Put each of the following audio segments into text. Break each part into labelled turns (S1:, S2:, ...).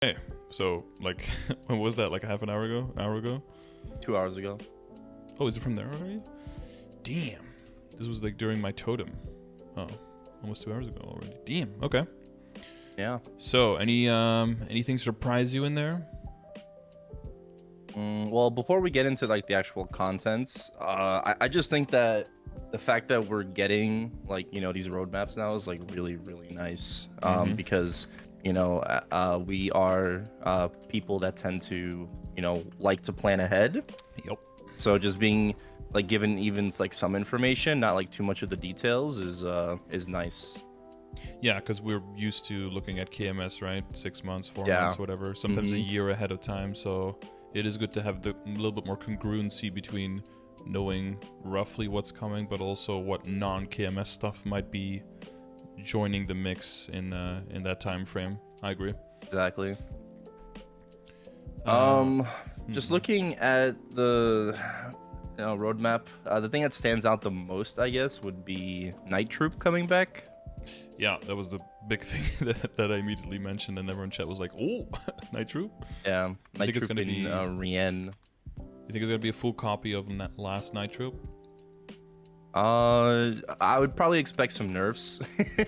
S1: Hey, so like, when was that? Like a half an hour ago? Hour ago?
S2: 2 hours ago.
S1: Oh, is it from there already? Damn. This was like during my totem. Oh, almost 2 hours ago already. Damn. Okay.
S2: Yeah.
S1: So, anything surprise you in there?
S2: Well, before we get into like the actual contents, I just think that the fact that we're getting like these roadmaps now is like really nice. Because we are people that tend to like to plan ahead.
S1: Yep.
S2: So just being like given even like some information, not like too much of the details, is nice.
S1: Yeah, because we're used to looking at KMS, right? 6 months, 4
S2: Yeah.
S1: months, whatever. Sometimes a year ahead of time. So it is good to have the little bit more congruency between knowing roughly what's coming, but also what non-KMS stuff might be joining the mix in that time frame. I agree.
S2: Exactly. Just looking at the roadmap, the thing that stands out the most, I guess, would be Night Troop coming back.
S1: Yeah, that was the big thing that I immediately mentioned, and everyone in chat was like, "Oh, Night Troop."
S2: Yeah,
S1: You
S2: Night
S1: think it's
S2: Troop
S1: gonna be?
S2: in Rien.
S1: You think it's gonna be a full copy of that last Night Troop?
S2: I would probably expect some nerfs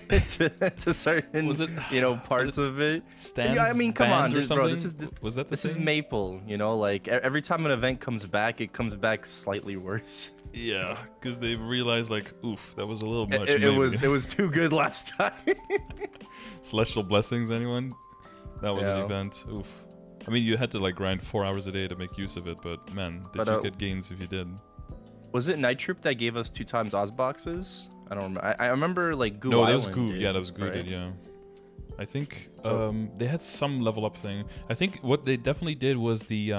S2: to certain parts of it.
S1: Stands
S2: Yeah, I mean, come on,
S1: banned or
S2: bro.
S1: something? Was that the
S2: This is
S1: thing?
S2: Maple. Like every time an event comes back, it comes back slightly worse.
S1: Yeah, because they realized like, oof, that was a little much.
S2: It
S1: maybe.
S2: was too good last time.
S1: Celestial Blessings, anyone? That was an
S2: Yeah.
S1: event. Oof. I mean, you had to like grind 4 hours a day to make use of it, but man, did you get gains if you did?
S2: Was it Night Troop that gave us 2 times Oz boxes? I don't remember. I remember like Goo
S1: No, that
S2: Island
S1: was Goo.
S2: did,
S1: Yeah, that was Goo
S2: right?
S1: did, yeah. I think
S2: So-
S1: they had some level up thing. I think what they definitely did was the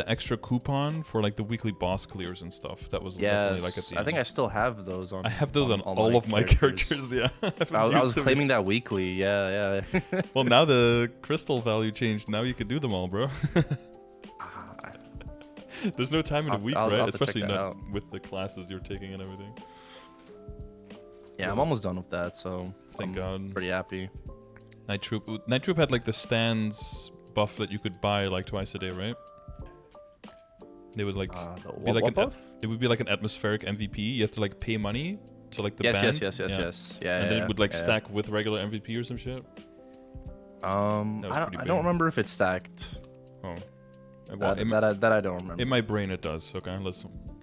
S1: extra coupon for like the weekly boss clears and stuff. That was definitely like at
S2: Yes,
S1: the
S2: I
S1: end.
S2: think I still have those on.
S1: I have those on all of my characters. Yeah,
S2: I was claiming that weekly. Yeah.
S1: Well, now the crystal value changed. Now you could do them all, bro. There's no time in a week,
S2: I'll
S1: right?
S2: have to check
S1: Especially
S2: that
S1: not
S2: out.
S1: with the classes you're taking and everything.
S2: Yeah, I'm almost done with that, so
S1: Thank
S2: I'm
S1: God.
S2: pretty happy.
S1: Night Troop had like the stands buff that you could buy like twice a day, right? They would like be like
S2: what buff?
S1: it would be like an atmospheric MVP. You have to like pay money to like the
S2: Yes.
S1: band.
S2: Yeah,
S1: And then it would like
S2: yeah.
S1: stack with regular MVP or some shit. was
S2: I
S1: pretty big.
S2: don't remember if it's stacked.
S1: Oh. Well,
S2: That I don't remember.
S1: in my brain it does. Okay,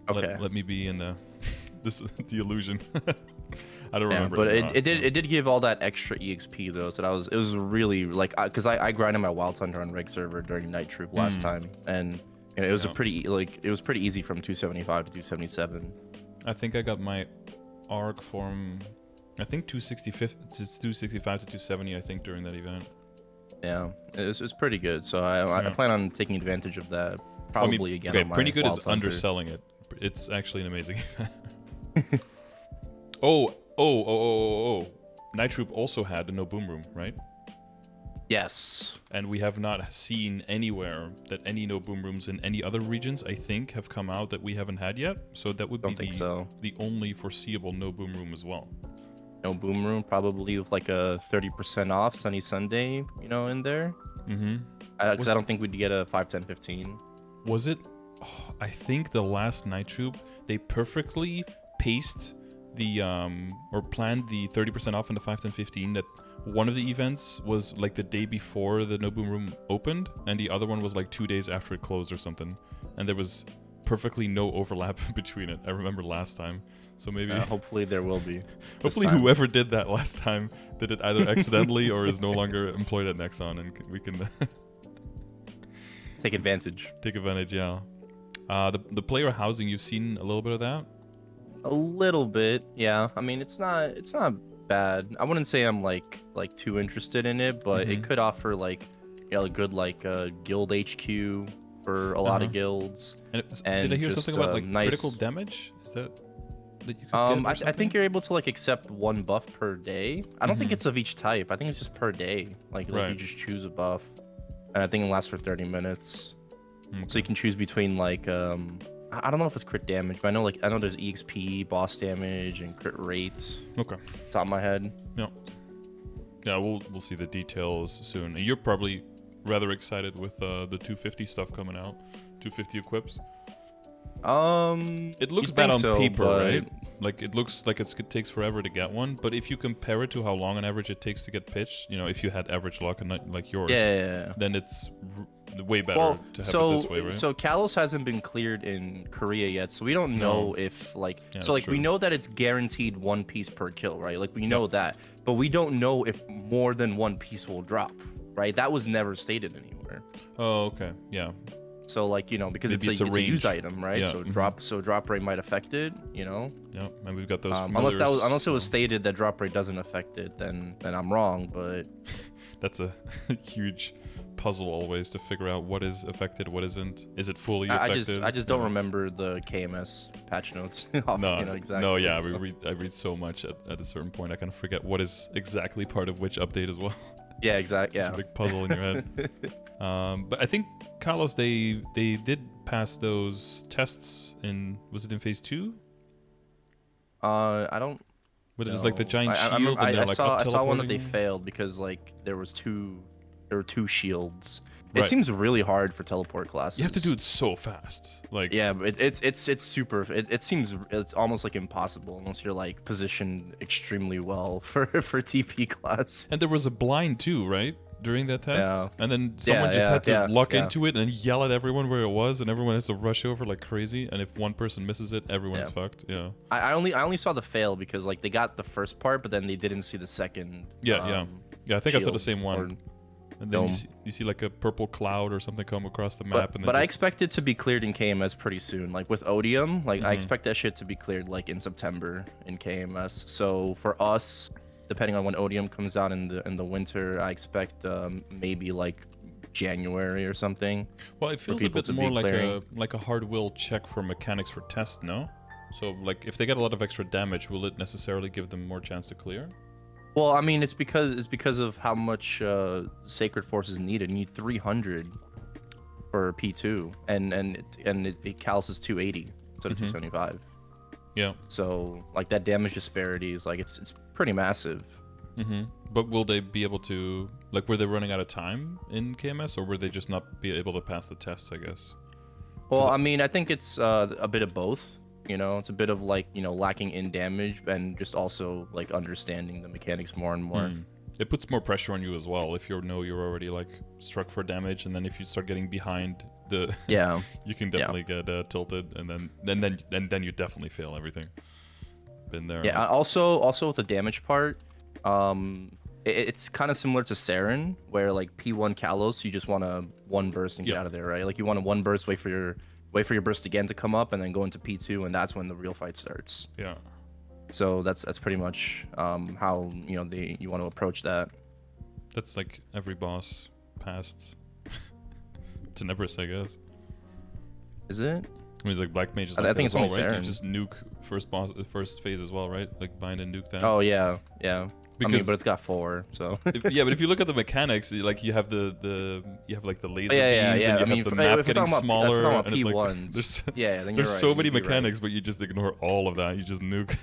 S2: Okay.
S1: let me be in the the illusion. I don't
S2: Yeah,
S1: remember.
S2: but
S1: it
S2: it did give all that extra EXP though, so it was really like because I grinded my Wild Thunder on Reg server during Night Troop last time, and it was it was pretty easy from 275 to 277.
S1: I think I got my arc from I think 265 to 270. I think during that event.
S2: Yeah, it was pretty good. So I plan on taking advantage of that. Probably again.
S1: Okay,
S2: on my
S1: pretty good
S2: Wild
S1: is
S2: Thunder.
S1: underselling it. It's actually an amazing. Night Troop also had a no boom room, right?
S2: Yes.
S1: And we have not seen anywhere that any no boom rooms in any other regions, I think, have come out that we haven't had yet. So that would be the only foreseeable no boom room as well.
S2: No boom room, probably with like a 30% off Sunny Sunday, in there.
S1: Mm-hmm.
S2: Because I don't think we'd get a 5, 10, 15.
S1: Was it? Oh, I think the last Night Troop, they perfectly paced the or planned the 30% off in the 5, 10, 15. That one of the events was like the day before the no boom room opened, and the other one was like 2 days after it closed or something. And there was perfectly no overlap between it. I remember last time. So maybe
S2: hopefully there will be.
S1: Hopefully whoever did that last time did it either accidentally or is no longer employed at Nexon, and we can
S2: take advantage.
S1: Take advantage, yeah. The player housing, you've seen a little bit of that?
S2: A little bit, yeah. I mean, it's not bad. I wouldn't say I'm like too interested in it, but it could offer like a good guild HQ for a lot of guilds.
S1: And did I hear something about like critical damage? Is that you could get
S2: I think you're able to like accept 1 buff per day. I don't think it's of each type. I think it's just per day. Like you just choose a buff, and I think it lasts for 30 minutes. So you can choose between like I don't know if it's crit damage, but I know there's EXP, boss damage, and crit rate.
S1: Okay.
S2: Top of my head.
S1: Yeah. Yeah, we'll see the details soon. And you're probably rather excited with the 250 stuff coming out. 250 equips. It looks bad on paper, right? Like it looks like it takes forever to get one, but if you compare it to how long on average it takes to get pitched, you know, if you had average luck and not like yours, then it's way better to have it this way, right?
S2: So Kalos hasn't been cleared in Korea yet, so we don't know if like we know that it's guaranteed 1 piece per kill, right? Like we know that, but we don't know if more than 1 piece will drop, right? That was never stated anywhere.
S1: Oh, okay, yeah.
S2: So like, you know, because it's a use item, right?
S1: Yeah.
S2: So drop rate might affect it, you know.
S1: Yeah, and we've got those.
S2: Unless it was stated that drop rate doesn't affect it, then I'm wrong. But
S1: that's a huge puzzle always to figure out what is affected, what isn't. Is it fully affected?
S2: I just don't remember the KMS patch notes. Exactly.
S1: No, yeah, I read so much at a certain point I kind of forget what is exactly part of which update as well.
S2: Yeah, exactly.
S1: It's a big puzzle in your head. But I think Kalos they did pass those tests in, was it in phase 2?
S2: I don't.
S1: But it was like the giant shield. I
S2: saw one that they failed because like there were 2 shields. It seems really hard for teleport classes.
S1: You have to do it so fast. Like
S2: yeah, but it's super. It seems it's almost like impossible unless you're like positioned extremely well for TP class.
S1: And there was a blind too, right? During that test, and then someone just had to luck into it and yell at everyone where it was, and everyone has to rush over like crazy. And if one person misses it, everyone's fucked. Yeah.
S2: I only saw the fail because like they got the first part, but then they didn't see the second.
S1: Yeah. I think I saw the same one. And then you see like a purple cloud or something come across the map.
S2: But I expect it to be cleared in KMS pretty soon. Like with Odium, like I expect that shit to be cleared like in September in KMS. So for us, depending on when Odium comes out in the winter, I expect maybe like January or something.
S1: Well, it feels a bit more like a hard will check for mechanics for test, no? So like if they get a lot of extra damage, will it necessarily give them more chance to clear?
S2: Well, I mean, it's because of how much Sacred Force is needed. You need 300 for P2, and Kalos is 280 instead of 275.
S1: Yeah.
S2: So like that damage disparity is like it's pretty massive.
S1: But will they be able to, like, were they running out of time in KMS, or were they just not be able to pass the tests, I guess?
S2: Well, I mean, I think it's a bit of both. You know, it's a bit of like, you know, lacking in damage and just also like understanding the mechanics more and more.
S1: It puts more pressure on you as well if you know you're already like struck for damage, and then if you start getting behind the you can definitely get tilted, and then you definitely fail everything. Been there.
S2: Yeah. Also with the damage part, it's kind of similar to Saren, where like P1 Kalos, you just want to one burst and get out of there, right? Like you want to one burst, wait for your burst again to come up, and then go into P2, and that's when the real fight starts.
S1: Yeah.
S2: So that's pretty much how you want to approach that.
S1: That's like every boss past Tenebris, I guess.
S2: Is it?
S1: I mean, it's like Black Mage is like
S2: I think it's
S1: all,
S2: only
S1: right?
S2: Saren.
S1: You just nuke first phase as well, right? Like bind and nuke that.
S2: Oh yeah. Because, I mean, but it's got 4, so.
S1: But if you look at the mechanics, like you have you have like the laser beams, and you have the map getting smaller, and it's like there's so many mechanics, but you just ignore all of that. You just nuke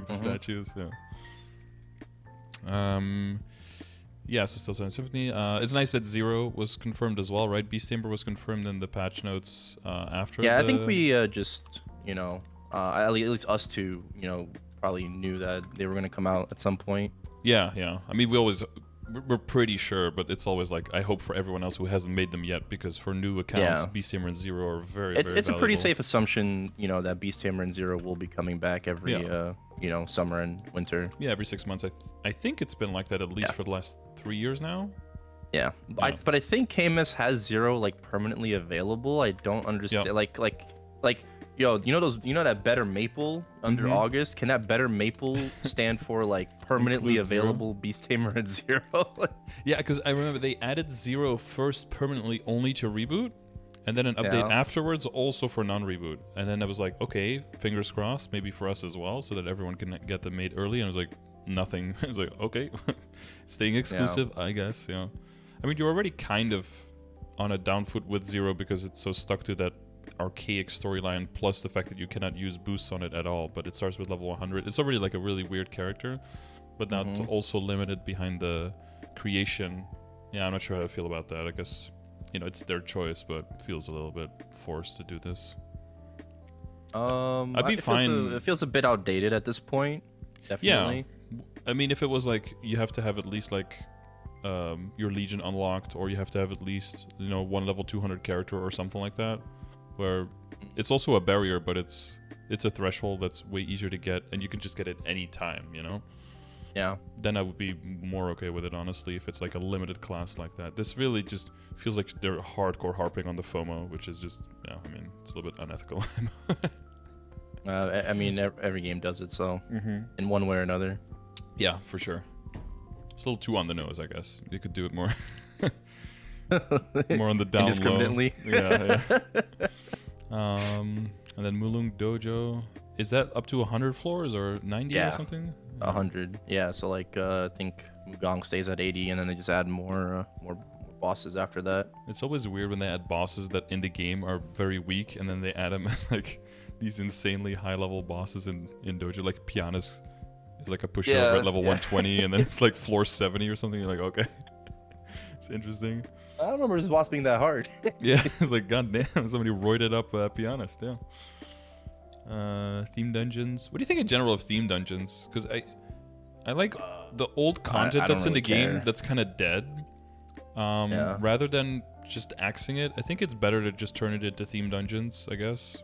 S1: the statues. Yeah. So still Silent Symphony. It's nice that 0 was confirmed as well, right? Beast Chamber was confirmed in the patch notes after.
S2: Yeah, I think we just at least us two, probably knew that they were gonna come out at some point.
S1: Yeah. I mean, we're pretty sure, but it's always like, I hope for everyone else who hasn't made them yet, because for new accounts, Beast Hammer and 0 are very
S2: It's
S1: valuable.
S2: a pretty safe assumption, that Beast Hammer and 0 will be coming back every summer and winter.
S1: Yeah, every 6 months. I think it's been like that at least for the last 3 years now.
S2: Yeah. But I think KMS has 0 like permanently available. I don't understand like that better maple under August? Can that better maple stand for like permanently available 0? Beast Tamer and 0?
S1: Yeah, because I remember they added 0 first permanently only to reboot, and then an update afterwards also for non-reboot. And then I was like, okay, fingers crossed, maybe for us as well, so that everyone can get them made early. And I was like, nothing. I was like, okay, staying exclusive, I guess. Yeah. I mean, you're already kind of on a down foot with 0 because it's so stuck to that archaic storyline, plus the fact that you cannot use boosts on it at all, but it starts with level 100. It's already like a really weird character, but not also limited behind the creation. Yeah, I'm not sure how I feel about that. I guess, you know, it's their choice, but it feels a little bit forced to do this. I'd be fine.
S2: It feels a bit outdated at this point. Definitely.
S1: Yeah. I mean, if it was like you have to have at least like your Legion unlocked, or you have to have at least, you know, 1 level 200 character or something like that, where it's also a barrier, but it's a threshold that's way easier to get, and you can just get it any time, you know?
S2: Yeah.
S1: Then I would be more okay with it, honestly, if it's like a limited class like that. This really just feels like they're hardcore harping on the FOMO, which is just, yeah, I mean, it's a little bit unethical.
S2: I mean, every game does it, so in one way or another.
S1: Yeah, for sure. It's a little too on the nose, I guess. You could do it more, more on the down
S2: indiscriminately.
S1: low. Yeah. And then Mulung Dojo, is that up to 100 floors or 90 or something?
S2: 100. Yeah. So like, I think Mugong stays at 80, and then they just add more bosses after that.
S1: It's always weird when they add bosses that in the game are very weak, and then they add them as like these insanely high level bosses in Dojo, like Pianist. It's like a pusher at level 120, and then it's like floor 70 or something. You're like, okay, it's interesting.
S2: I don't remember this boss being that hard.
S1: Yeah, it's like, god damn, somebody roided up Pianist. Yeah. Theme dungeons. What do you think in general of theme dungeons? Because I like the old content that's in the game that's kind of dead. Rather than just axing it, I think it's better to just turn it into theme dungeons, I guess.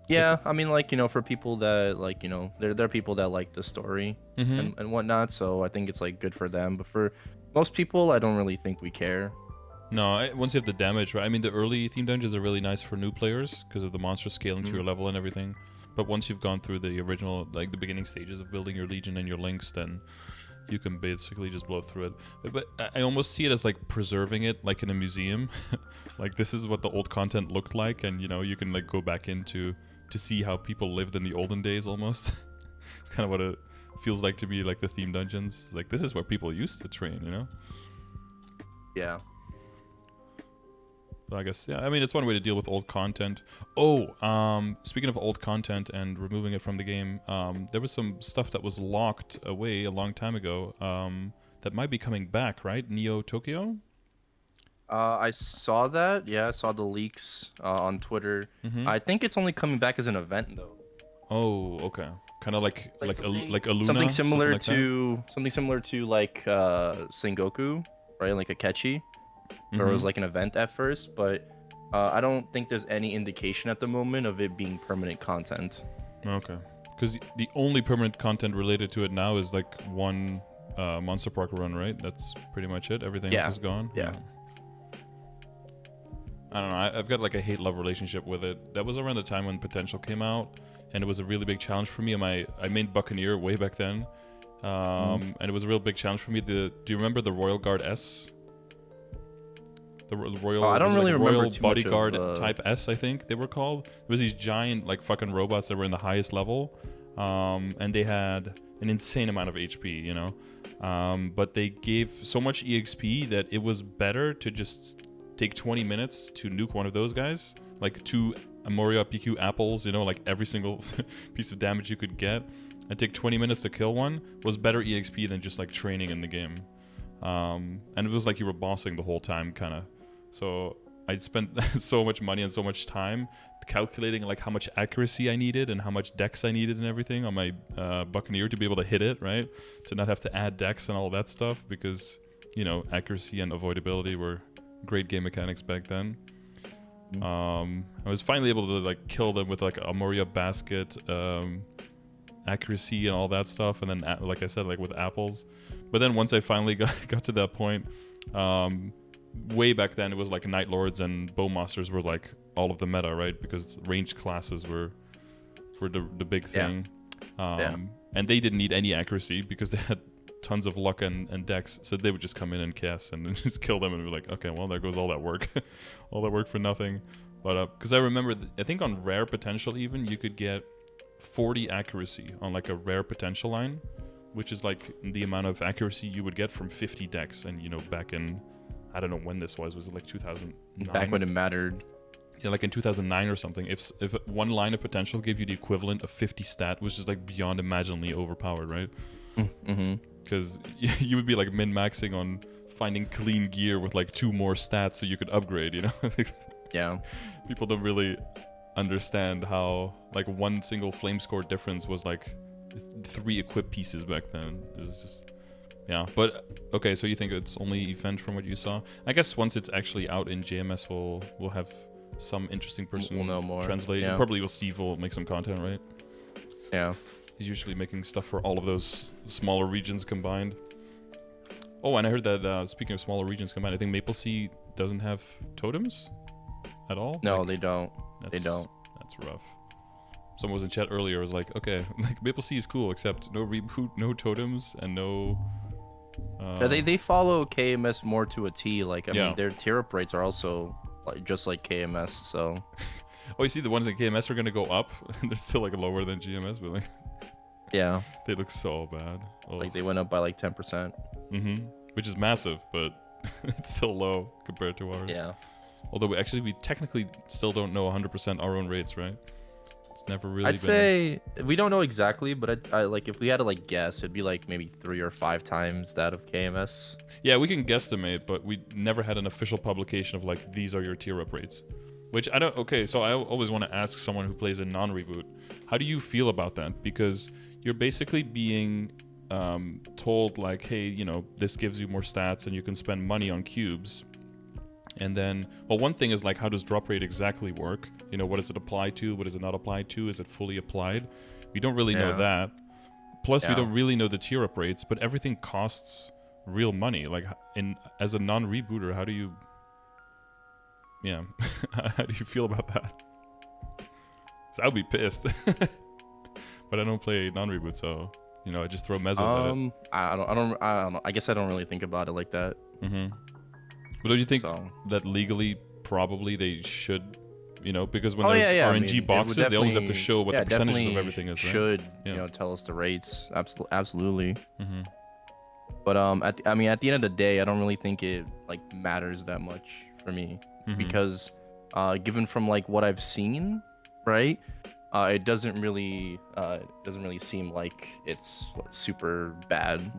S2: Yeah, I mean, like, you know, for people that, like, you know, there are people that like the story and whatnot, so I think it's, like, good for them. But for most people, I don't really think we care.
S1: No, once you have the damage, right? I mean, the early theme dungeons are really nice for new players because of the monsters scaling to your level and everything. But once you've gone through the original, like, the beginning stages of building your Legion and your links, then you can basically just blow through it. But I almost see it as, like, preserving it, like, in a museum. Like, this is what the old content looked like, and, you know, you can, like, go back into to see how people lived in the olden days almost. It's kind of what it feels like to be like the theme dungeons. Like, this is where people used to train, you know?
S2: Yeah.
S1: But I guess, yeah, I mean, it's one way to deal with old content. Oh, speaking of old content and removing it from the game, there was some stuff that was locked away a long time ago that might be coming back, right? Neo Tokyo?
S2: I saw that. Yeah, I saw the leaks on Twitter. I think it's only coming back as an event though.
S1: Oh, okay. Kind of like a Luna,
S2: something similar to like Sengoku, right? Like Akechi, where it was like an event at first, but I don't think there's any indication at the moment of it being permanent content.
S1: Okay, because the only permanent content related to it now is like one Monster Park run, right? That's pretty much it. Everything else is gone.
S2: Yeah.
S1: I don't know. I've got like a hate-love relationship with it. That was around the time when Potential came out, and it was a really big challenge for me. I made Buccaneer way back then, and it was a real big challenge for me. Do you remember the Royal Guard S? The Royal.
S2: I don't really remember
S1: Royal
S2: too
S1: Bodyguard
S2: much of,
S1: Type S, I think they were called. It was these giant like fucking robots that were in the highest level, and they had an insane amount of HP, you know. But they gave so much EXP that it was better to just take 20 minutes to nuke one of those guys, like 2 Amoria PQ apples, you know, like every single piece of damage you could get, and take 20 minutes to kill one was better EXP than just like training in the game. And it was like you were bossing the whole time, kind of. So I spent so much money and so much time calculating like how much accuracy I needed and how much dex I needed and everything on my Buccaneer to be able to hit it, right? To not have to add dex and all that stuff, because, you know, accuracy and avoidability were great game mechanics back then. I was finally able to like kill them with like a Moria basket, accuracy and all that stuff, and then like I said, like with apples. But then once I finally got to that point, way back then it was like Night Lords and Bowmasters were like all of the meta, right? Because ranged classes were the big thing. And they didn't need any accuracy because they had tons of luck and dex, so they would just come in and cast and then just kill them, and be like, okay, well, there goes all that work. All that work for nothing. But because I remember, I think on rare potential even, you could get 40 accuracy on like a rare potential line, which is like the amount of accuracy you would get from 50 dex. And, you know, back in, I don't know when this was it like 2009?
S2: Back when it mattered.
S1: Yeah, like in 2009 or something, if one line of potential gave you the equivalent of 50 stat, which is like beyond imaginably overpowered, right? because you would be like min-maxing on finding clean gear with like 2 more stats so you could upgrade, you know?
S2: Yeah.
S1: People don't really understand how like one single flame score difference was like 3 equip pieces back then. It was just, yeah. But okay, so you think it's only event from what you saw? I guess once it's actually out in GMS, we'll have some interesting person
S2: We'll know more.
S1: translate.
S2: Yeah.
S1: Probably Steve will make some content, right?
S2: Yeah.
S1: He's usually making stuff for all of those smaller regions combined. Oh, and I heard that, speaking of smaller regions combined, I think MapleSea doesn't have totems at all?
S2: No,
S1: like,
S2: they don't. They don't.
S1: That's rough. Someone was in chat earlier, was like, okay, like MapleSea is cool, except no reboot, no totems, and no...
S2: Yeah, they follow KMS more to a T. Like, I
S1: Yeah.
S2: mean, their tier up rates are also like just like KMS, so...
S1: Oh, you see the ones in KMS are going to go up, and they're still like lower than GMS, but like...
S2: Yeah.
S1: They look so bad. Oh.
S2: Like, they went up by like 10%.
S1: Mm-hmm. Which is massive, but it's still low compared to ours.
S2: Yeah.
S1: Although we technically still don't know 100% our own rates, right? It's never really
S2: I'd say we don't know exactly, but I like if we had to like guess, it'd be like maybe 3 or 5 times that of KMS.
S1: Yeah, we can guesstimate, but we never had an official publication of like, these are your tier up rates. Which I don't... Okay, so I always want to ask someone who plays a non-reboot, how do you feel about that? Because you're basically being told like, hey, you know, this gives you more stats and you can spend money on cubes. And then, well, one thing is like, how does drop rate exactly work? You know, what does it apply to? What does it not apply to? Is it fully applied? We don't really know that. Plus, we don't really know the tier up rates, but everything costs real money. Like, as a non-rebooter, how do you... Yeah, how do you feel about that? So I would be pissed. But I don't play non-reboot, so, you know, I just throw mesos at it.
S2: I don't know. I guess I don't really think about it like that.
S1: Mm-hmm. But don't you think that legally, probably they should, you know, because when there's RNG boxes, they always have to show what the percentages of everything is, right?
S2: Should, you know, tell us the rates. Absolutely.
S1: Mm-hmm.
S2: But I mean, at the end of the day, I don't really think it like matters that much for me, because given from like what I've seen, right? It doesn't really seem like it's super bad.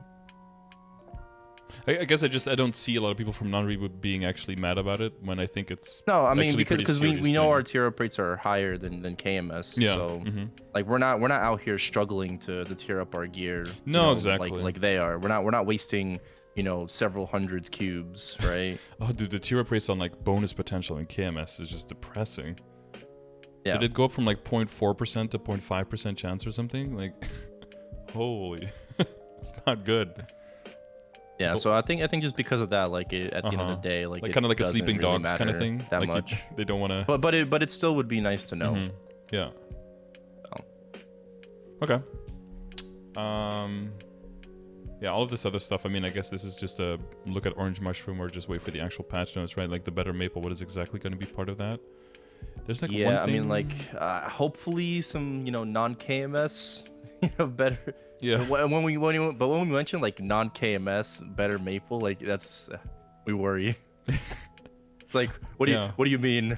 S1: I guess I don't see a lot of people from non-reboot being actually mad about it when I think it's
S2: no. I mean, because we know our tier up rates are higher than KMS.
S1: Yeah.
S2: So like we're not out here struggling to tier up our gear.
S1: No,
S2: you know,
S1: exactly.
S2: Like they are. We're not wasting, you know, several hundreds cubes, right?
S1: Oh, dude, the tier up rates on like bonus potential in KMS is just depressing.
S2: Yeah.
S1: Did it go up from like 0.4% to 0.5% chance or something? Like, holy, it's not good.
S2: Yeah, so I think just because of that, like at the end of the day, like
S1: kind of like a sleeping
S2: really
S1: dogs kind of thing.
S2: That
S1: like
S2: much.
S1: They don't want to.
S2: But it still would be nice to know.
S1: Yeah.
S2: Oh.
S1: Okay. Yeah, all of this other stuff. I mean, I guess this is just a look at Orange Mushroom or just wait for the actual patch notes, right? Like the better maple. What is exactly going to be part of that? There's like one thing...
S2: I mean, like hopefully some, you know, non-KMS, you know, better.
S1: Yeah.
S2: When we mention like non-KMS better maple, like that's we worry. It's like, what do you mean?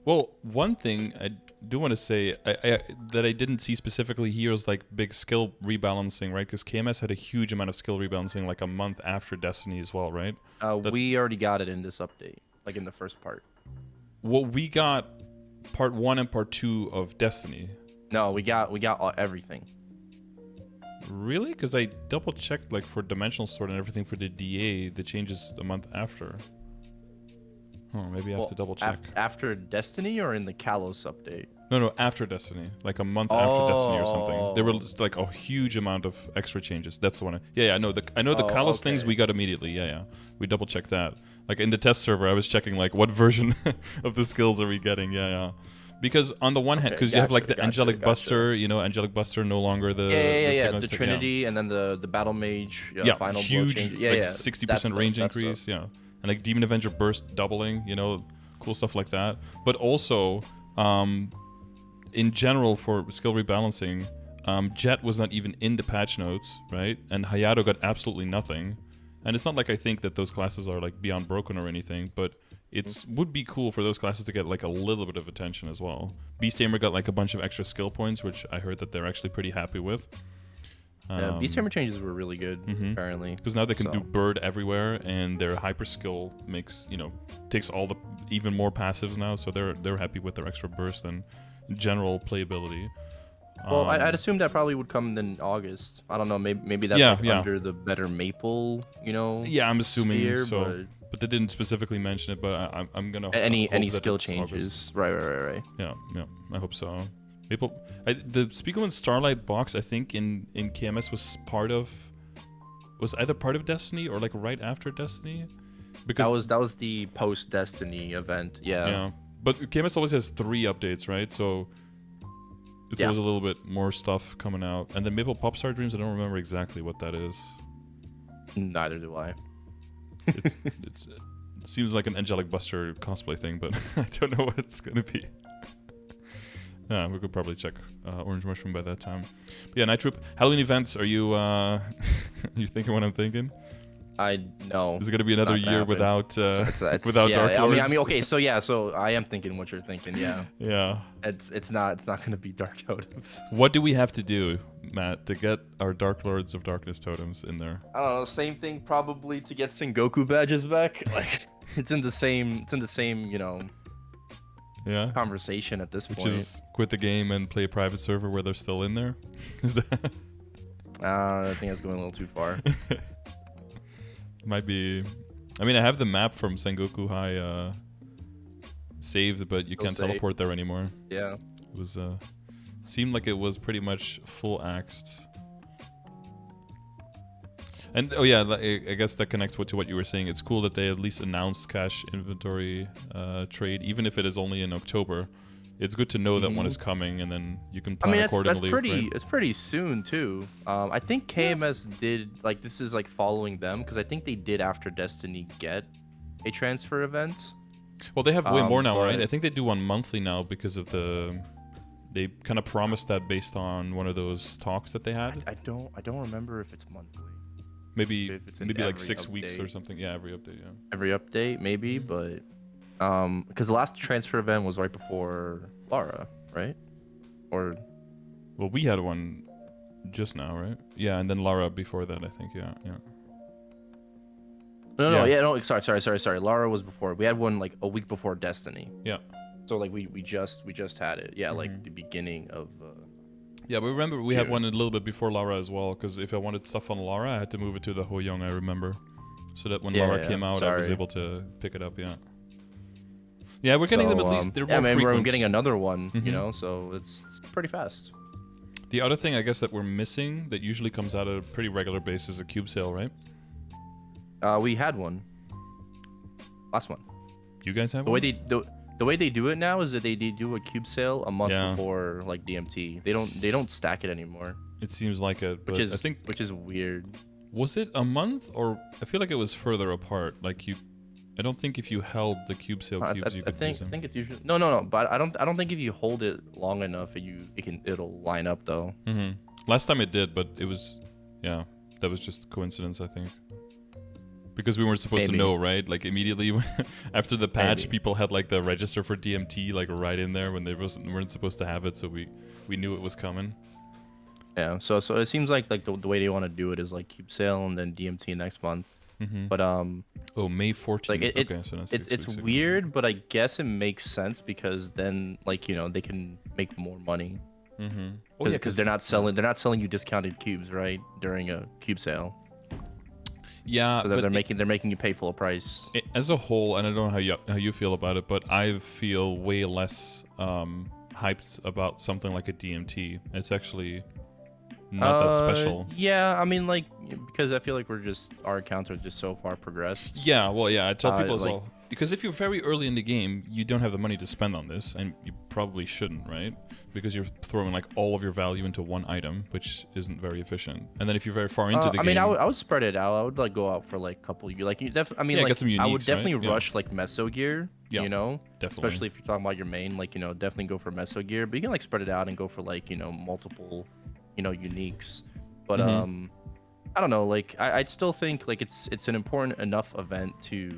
S1: Well, one thing I do want to say that I didn't see specifically here is like big skill rebalancing, right? Because KMS had a huge amount of skill rebalancing like a month after Destiny as well, right?
S2: We already got it in this update, like in the first part.
S1: Well, we got part 1 and part 2 of Destiny.
S2: No, we got everything.
S1: Really? Because I double checked like for Dimensional Sword and everything for the DA, the changes a month after. Oh, maybe I have to double check.
S2: After Destiny or in the Kalos update?
S1: No, after Destiny. Like a month after Destiny or something. There were like a huge amount of extra changes. That's the one. I know the Kalos things we got immediately. Yeah. We double checked that. Like in the test server, I was checking like what version of the skills are we getting. Yeah. Because on the one hand, because you have like the Angelic Buster, you know, Angelic Buster no longer the
S2: the Trinity, and then the Battle Mage final
S1: huge,
S2: blow change.
S1: 60% range increase, and like Demon Avenger burst doubling, you know, cool stuff like that. But also, in general for skill rebalancing, Jet was not even in the patch notes, right? And Hayato got absolutely nothing. And it's not like I think that those classes are like beyond broken or anything, but it would be cool for those classes to get like a little bit of attention as well. Beast Tamer got like a bunch of extra skill points, which I heard that they're actually pretty happy with.
S2: Yeah, beast hammer changes were really good, apparently.
S1: Because now they can do bird everywhere, and their hyper skill makes takes all the even more passives now, so they're happy with their extra burst and general playability.
S2: Well, I'd assume that probably would come in August. I don't know. Maybe that's under the better Maple,
S1: Yeah, I'm assuming
S2: sphere,
S1: so. But they didn't specifically mention it. But I'm gonna
S2: any skill changes. Right.
S1: Yeah. I hope so. Maple. The Speaker One Starlight box, I think in KMS was either part of Destiny or like right after Destiny. Because
S2: that was the post Destiny event. Yeah.
S1: Yeah. But KMS always has 3 updates, right? So. It's always a little bit more stuff coming out. And then Maple Popstar Dreams, I don't remember exactly what that is.
S2: Neither do I.
S1: It seems like an Angelic Buster cosplay thing, but I don't know what it's going to be. Yeah, we could probably check Orange Mushroom by that time. But yeah, Night Troop, Halloween events, are you you thinking what I'm thinking?
S2: I know.
S1: Is it going to be another year without Dark Lords?
S2: I mean, okay, so I am thinking what you're thinking, yeah.
S1: Yeah.
S2: It's not going to be Dark Totems.
S1: What do we have to do, Matt, to get our Dark Lords of Darkness totems in there?
S2: I don't know, same thing probably to get Sengoku badges back. Like it's in the same, conversation at this point.
S1: Which is quit the game and play a private server where they're still in there? Is that
S2: I think that's going a little too far.
S1: Might be. I mean, I have the map from Sengoku High saved, but you can't teleport there anymore.
S2: Yeah.
S1: It was seemed like it was pretty much full axed. And oh yeah, I guess that connects to what you were saying. It's cool that they at least announced cash inventory trade, even if it is only in October. It's good to know that one is coming, and then you can plan accordingly.
S2: It's pretty soon too. I think KMS did this is following them because I think they did after Destiny get a transfer event.
S1: Well, they have way more now, right? I think they do one monthly now because of they kind of promised that based on one of those talks that they had.
S2: I don't remember if it's monthly.
S1: Maybe like 6 weeks or something. Yeah, every update. Yeah.
S2: Every update, maybe, but. Because the last transfer event was right before Lara, right? Or,
S1: well, we had one just now, right? Yeah, and then Lara before that, I think. Yeah.
S2: No. Sorry. Lara was before. We had one a week before Destiny.
S1: Yeah.
S2: So we just had it. Yeah, the beginning of.
S1: Yeah, but remember we had one a little bit before Lara as well. Because if I wanted stuff on Lara, I had to move it to the Hoyoung. I remember, so that when Lara came out, I was able to pick it up. Yeah. Yeah, we're getting them at least. They're more frequent.
S2: We're getting another one, so it's pretty fast.
S1: The other thing I guess that we're missing that usually comes out at a pretty regular basis is a cube sale, right?
S2: We had one. Last one.
S1: You guys have one?
S2: The way they do it now is that they do a cube sale a month before DMT. They don't stack it anymore.
S1: It seems like it, but
S2: which is weird.
S1: Was it a month, or I feel like it was further apart? I don't think if you held the cube sale cubes, you could use them.
S2: I think it's usually no. But I don't think if you hold it long enough, it'll line up though.
S1: Last time it did, but it was that was just coincidence, I think. Because we weren't supposed to know, right? Immediately after the patch, people had the register for DMT right in there when they weren't supposed to have it, so we knew it was coming.
S2: Yeah. So it seems like the way they want to do it is cube sale and then DMT next month. But
S1: May 14th. So that's
S2: it's weird, but I guess it makes sense because then they can make more money. Because they're not selling you discounted cubes, right, during a cube sale.
S1: Yeah,
S2: but they're making you pay full price.
S1: As a whole, and I don't know how you feel about it, but I feel way less hyped about something like a DMT. It's actually not that special.
S2: Yeah, I mean, because I feel like our accounts are just so far progressed.
S1: Yeah, well, yeah, I tell people as well. Because if you're very early in the game, you don't have the money to spend on this, and you probably shouldn't, right? Because you're throwing all of your value into one item, which isn't very efficient. And then if you're very far into the game,
S2: I mean, I would spread it out. I would go out for a couple. Get some uniques, I would definitely rush Meso gear.
S1: Yeah,
S2: definitely.
S1: Especially
S2: if you're talking about your main, definitely go for Meso gear. But you can spread it out and go for multiple, uniques. But I don't know. I'd still think it's an important enough event to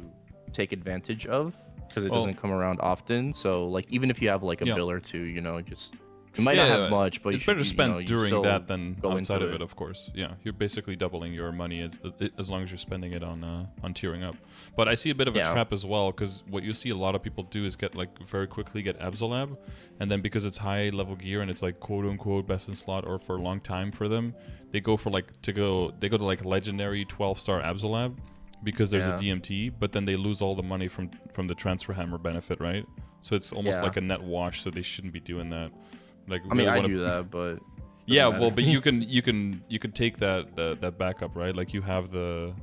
S2: take advantage of because it doesn't come around often. So even if you have a bill or two, just You might not have much, but
S1: it's better to spend during that than
S2: go
S1: outside
S2: into
S1: of it, of course. Yeah, you're basically doubling your money as long as you're spending it on tiering up. But I see a bit of a trap as well, because what you see a lot of people do is get like very quickly get Absolab, and then because it's high level gear and it's like quote unquote best in slot or for a long time for them, they go for like they go to like legendary 12-star Absolab because there's a DMT, but then they lose all the money from the transfer hammer benefit, right? So it's almost like a net wash. So they shouldn't be doing that. Like,
S2: I mean, I do that, but
S1: yeah, well, but you can take that backup, right? Like you have the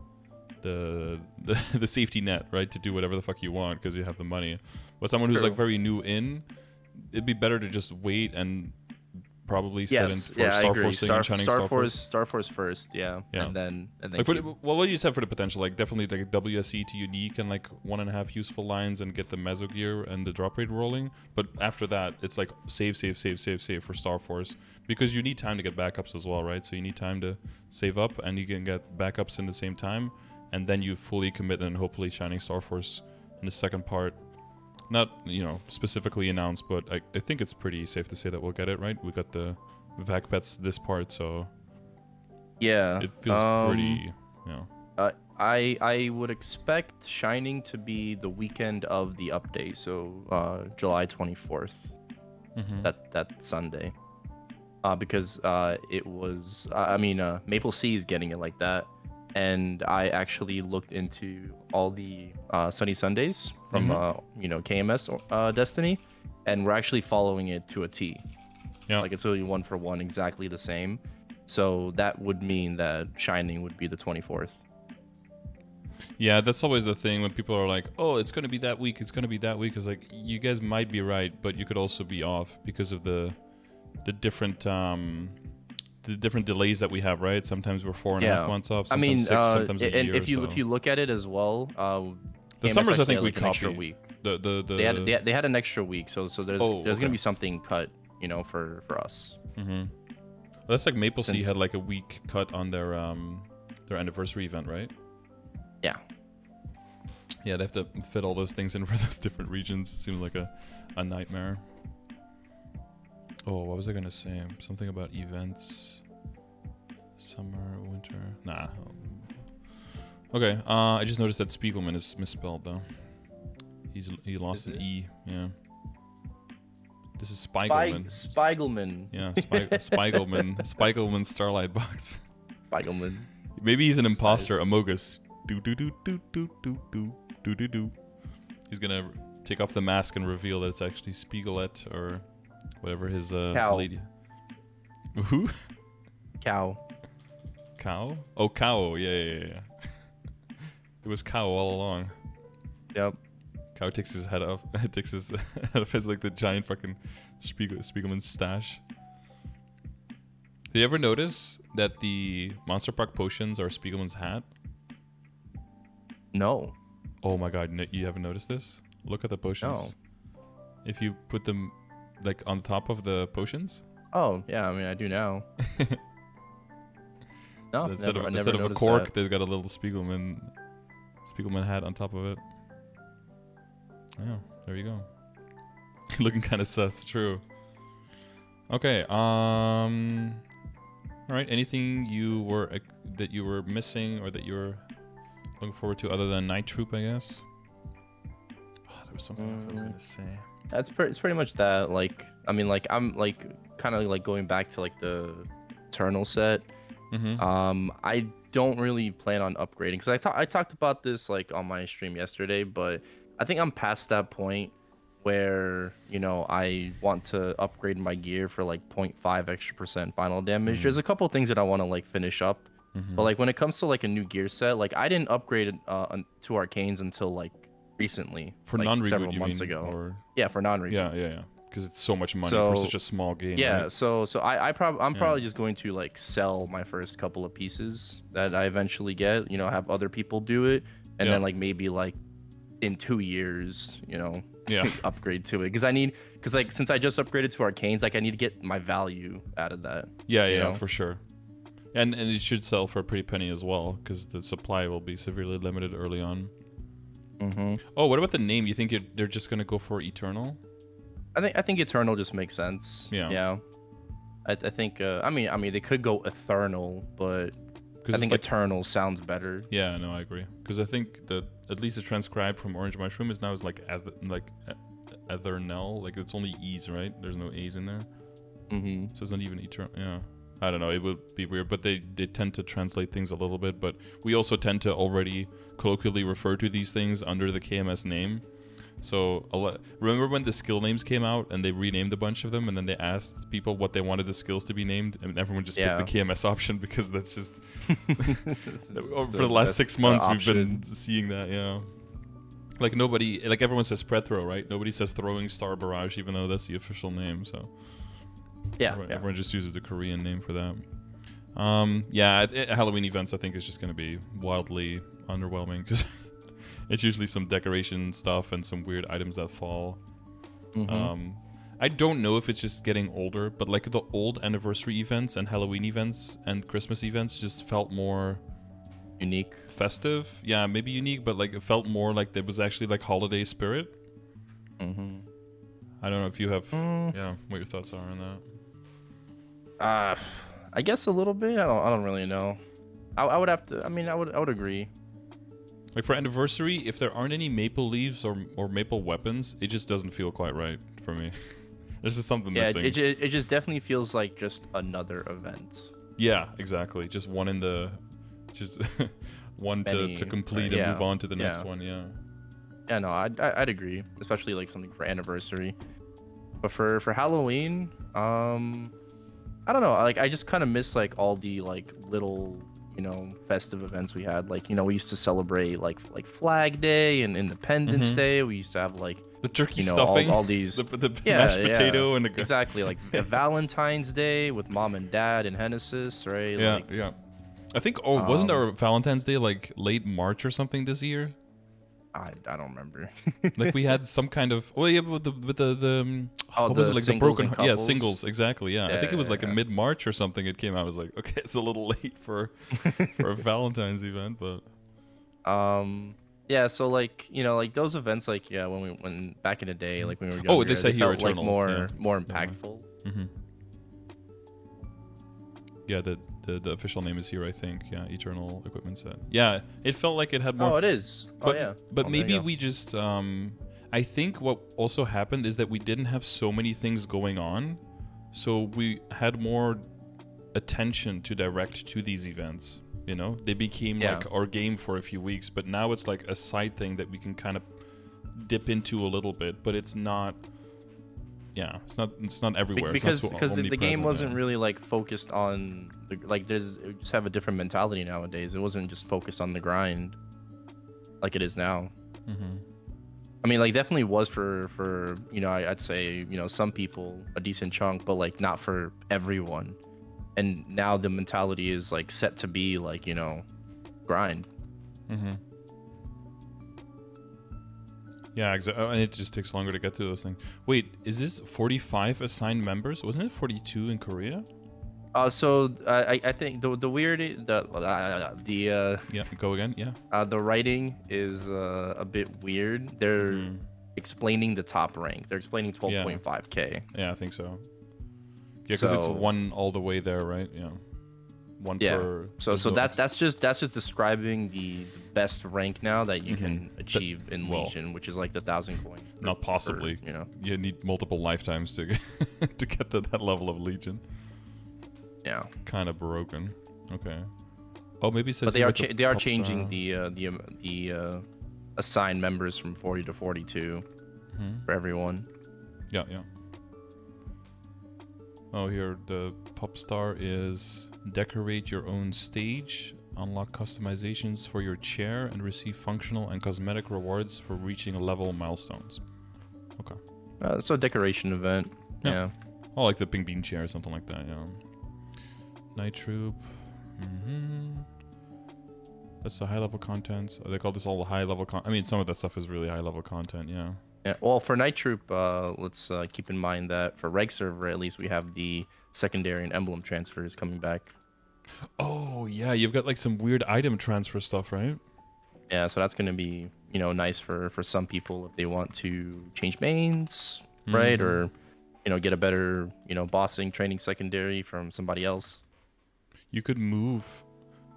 S1: safety net, right, to do whatever the fuck you want because you have the money. But someone who's like very new in, it'd be better to just wait and probably set in for Star Forcing and shining Star
S2: Force first, and then
S1: like what you said for the potential, like definitely like WSE to unique and like 1.5 useful lines and get the meso gear and the drop rate rolling. But after that, it's like save for Star Force because you need time to get backups as well, right? So you need time to save up and you can get backups in the same time, and then you fully commit and hopefully shining Star Force in the second part. Not, specifically announced, but I think it's pretty safe to say that we'll get it, right? We got the vac pets this part, so
S2: yeah,
S1: it feels pretty,
S2: I would expect shining to be the weekend of the update, so July 24th, that Sunday, because it was, Maple Sea is getting it like that. And I actually looked into all the Sunny Sundays from KMS Destiny, and we're actually following it to a T. Yeah, like it's really 1 for 1, exactly the same. So that would mean that Shining would be the 24th.
S1: Yeah, that's always the thing when people are like, "Oh, it's gonna be that week. It's gonna be that week." It's like you guys might be right, but you could also be off because of the different delays that we have, right? Sometimes we're 4.5 months off. Sometimes 6, sometimes a year.
S2: If you look at it as well,
S1: the summers I think we
S2: like an extra week. They had an extra week, so there's gonna be something cut, for us.
S1: Well, that's like Maple Sea had like a week cut on their anniversary event, right?
S2: Yeah.
S1: Yeah, they have to fit all those things in for those different regions. It seems like a nightmare. Oh, what was I gonna say? Something about events. Summer, winter. Nah. Okay. I just noticed that Spiegelman is misspelled though. He lost an E. Yeah. This is Spiegelman.
S2: Spiegelman.
S1: Yeah, Spiegelman. Spiegelman Starlight Box.
S2: Spiegelman.
S1: Maybe he's an imposter. Amogus. Do. He's gonna take off the mask and reveal that it's actually Spiegelet or whatever his lady. Who?
S2: Cow.
S1: Cow? Oh, cow. Yeah. It was cow all along.
S2: Yep.
S1: Cow takes his head off. Takes his head off as like the giant fucking Spiegelman stash. Did you ever notice that the Monster Park potions are Spiegelman's hat?
S2: No.
S1: Oh my god, you haven't noticed this? Look at the potions.
S2: No.
S1: If you put them like on top of the potions?
S2: Oh, yeah, I mean I do now. No,
S1: instead of a cork, they've got a little Spiegelman hat on top of it. Yeah, there you go. Looking kind of sus, true. Okay, all right. Anything that you were missing or that you were looking forward to other than Night Troop, I guess? Oh, there was something else I was gonna say.
S2: It's pretty much that. Like, I mean, like I'm like kind of like going back to like the Eternal set. I don't really plan on upgrading because I talked about this like on my stream yesterday, but I think I'm past that point where I want to upgrade my gear for like 0.5 extra % final damage. There's a couple things that I want to like finish up, but like when it comes to like a new gear set, like I didn't upgrade to Arcanes until like recently,
S1: for
S2: like
S1: non-reboot,
S2: several months ago.
S1: Or...
S2: Yeah, for non-reboot.
S1: Yeah. Because it's so much money for such a small game.
S2: Yeah,
S1: right?
S2: so I'm probably just going to like sell my first couple of pieces that I eventually get. Have other people do it, and then like maybe like in 2 years, upgrade to it. Because like since I just upgraded to Arcanes, like I need to get my value out of that.
S1: Yeah, for sure. And it should sell for a pretty penny as well, because the supply will be severely limited early on. Oh, what about the name? You think they're just gonna go for Eternal?
S2: I think Eternal just makes sense.
S1: Yeah.
S2: Yeah. I think I mean they could go Eternal, but I think
S1: like,
S2: Eternal sounds better.
S1: Yeah, no, I agree. Because I think that at least the transcribe from Orange Mushroom is now is like Ethernel. Like it's only E's, right? There's no A's in there.
S2: Mm-hmm.
S1: So it's not even Eternal. Yeah. I don't know. It would be weird, but they tend to translate things a little bit. But we also tend to already colloquially refer to these things under the KMS name. So remember when the skill names came out and they renamed a bunch of them, and then they asked people what they wanted the skills to be named, and everyone just picked the KMS option because that's just for the last 6 months we've been seeing that. Yeah, like nobody, like everyone says spread throw, right? Nobody says throwing star barrage, even though that's the official name. So everyone just uses the Korean name for that. Halloween events I think is just going to be wildly underwhelming because it's usually some decoration stuff and some weird items that fall.
S2: Mm-hmm.
S1: I don't know if it's just getting older, but like the old anniversary events and Halloween events and Christmas events just felt more
S2: unique,
S1: festive. Yeah, maybe unique, but like it felt more like there was actually like holiday spirit.
S2: Mm-hmm.
S1: I don't know if you have what your thoughts are on that.
S2: I guess a little bit. I don't really know. I would have to. I mean, I would agree.
S1: Like for anniversary, if there aren't any maple leaves or maple weapons, it just doesn't feel quite right for me. There's just something missing.
S2: It just definitely feels like just another event.
S1: Yeah, exactly. Just one in the, just one to complete and move on to the next one. Yeah.
S2: Yeah, no, I'd agree, especially like something for anniversary. But for Halloween, I don't know. Like I just kind of miss like all the like little, festive events we had. Like, we used to celebrate like Flag Day and Independence Day. We used to have like
S1: the turkey stuffing,
S2: all these
S1: the mashed potato and the
S2: exactly like the Valentine's Day with mom and dad and Genesis, right?
S1: Yeah. I think wasn't our Valentine's Day like late March or something this year?
S2: I don't remember.
S1: Like we had some kind of what was it like the broken singles exactly I think it was like a mid-March or something it came out. I was like, okay, it's a little late for a Valentine's event, but
S2: so like like those events like when back in the day like when we were younger,
S1: they say here
S2: felt
S1: Eternal,
S2: like more impactful.
S1: Yeah, the official name is here, I think. Yeah, Eternal Equipment Set. Yeah, it felt like it had more.
S2: Oh, it is.
S1: But maybe we just I think what also happened is that we didn't have so many things going on, so we had more attention to direct to these events. They became like our game for a few weeks, but now it's like a side thing that we can kind of dip into a little bit, but it's not. Yeah, it's not everywhere.
S2: Because the game wasn't really like focused on we just have a different mentality nowadays. It wasn't just focused on the grind like it is now. I mean, like definitely was for I'd say some people a decent chunk, but like not for everyone. And now the mentality is like set to be like grind.
S1: Yeah, exactly. And it just takes longer to get through those things. Wait, is this 45 assigned members? Wasn't it 42 in Korea?
S2: So I think the
S1: go again. Yeah.
S2: The writing is a bit weird. They're explaining the top rank. They're explaining 12.5K.
S1: Yeah, I think so. Yeah, because it's one all the way there, right? Yeah. One per.
S2: So that's just describing the best rank now that you can achieve in Legion, which is like the 1,000 coin.
S1: Not possibly. You need multiple lifetimes to to get to that level of Legion.
S2: Yeah.
S1: It's kind of broken. Okay. Oh, maybe it says.
S2: But they are changing the assigned members from 40 to 42 for everyone.
S1: Yeah. Oh, here the pop star is decorate your own stage, unlock customizations for your chair, and receive functional and cosmetic rewards for reaching level milestones. Okay.
S2: So a decoration event. Yeah.
S1: Oh, like the pink bean chair or something like that. Yeah. Night Troop. That's the high level content. They call this all high level content. I mean, some of that stuff is really high level content. Yeah.
S2: Yeah, well, for Night Troop, let's keep in mind that for Reg server, at least we have the secondary and emblem transfers coming back.
S1: Oh yeah, you've got like some weird item transfer stuff, right?
S2: Yeah, so that's gonna be nice for some people if they want to change mains, right? Or get a better bossing training secondary from somebody else.
S1: You could move.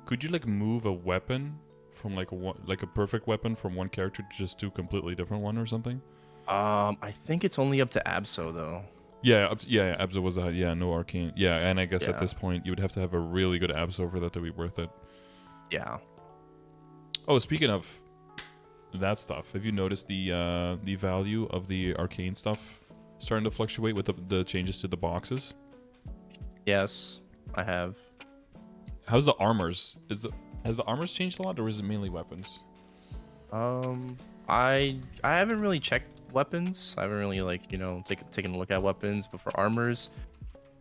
S1: Could you like move a weapon from like a perfect weapon from one character to just do a completely different one or something?
S2: I think it's only up to Absol though.
S1: Yeah, Abso was no arcane. Yeah, and I guess at this point you would have to have a really good Abso for that to be worth it.
S2: Yeah.
S1: Oh, speaking of that stuff, have you noticed the value of the arcane stuff starting to fluctuate with the changes to the boxes?
S2: Yes, I have.
S1: How's the armors? Has the armors changed a lot, or is it mainly weapons?
S2: I haven't really checked weapons. I haven't really taken a look at weapons, but for armors,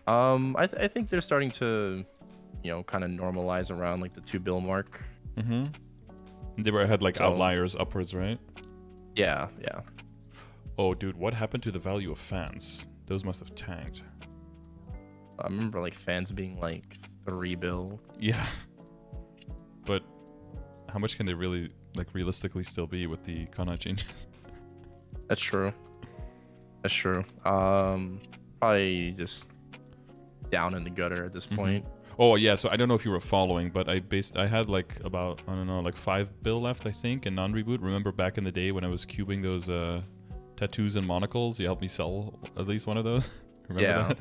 S2: I think they're starting to, kind of normalize around like the 2 bill mark.
S1: Mm-hmm. They had like outliers upwards, right?
S2: Yeah.
S1: Oh, dude, what happened to the value of fans? Those must have tanked.
S2: I remember like fans being like 3 bill.
S1: Yeah. But how much can they really like realistically still be with the Kana changes?
S2: That's true. Probably just down in the gutter at this point.
S1: Oh yeah, so I don't know if you were following, but I had like about, I don't know, like 5 bill left, I think, in non-reboot. Remember back in the day when I was cubing those tattoos and monocles? You helped me sell at least one of those. Remember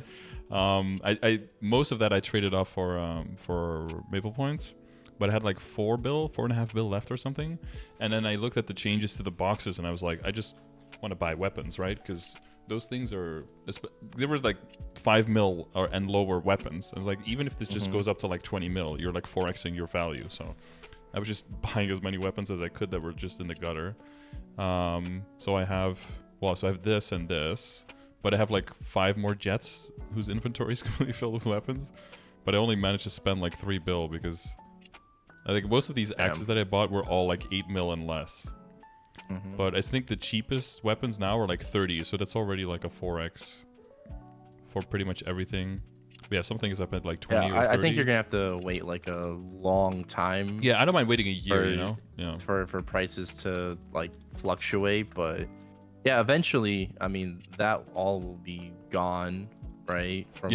S1: that? I most of that I traded off for Maple points, but I had like 4.5 bill left or something. And then I looked at the changes to the boxes and I was like, I just want to buy weapons, right? Because those things are, there was like 5 mil and lower weapons. I was like, even if this just goes up to like 20 mil, you're like 4xing your value. So I was just buying as many weapons as I could that were just in the gutter. So I have this and this, but I have like 5 more jets whose inventory is completely filled with weapons. But I only managed to spend like 3 bill because I think most of these axes that I bought were all like 8 mil and less. But I think the cheapest weapons now are like 30, so that's already like a 4x for pretty much everything. But yeah, some things up at like 20 or 30.
S2: I think you're gonna have to wait like a long time.
S1: Yeah, I don't mind waiting a year,
S2: for prices to like fluctuate, but yeah, eventually, I mean, that all will be gone, right? From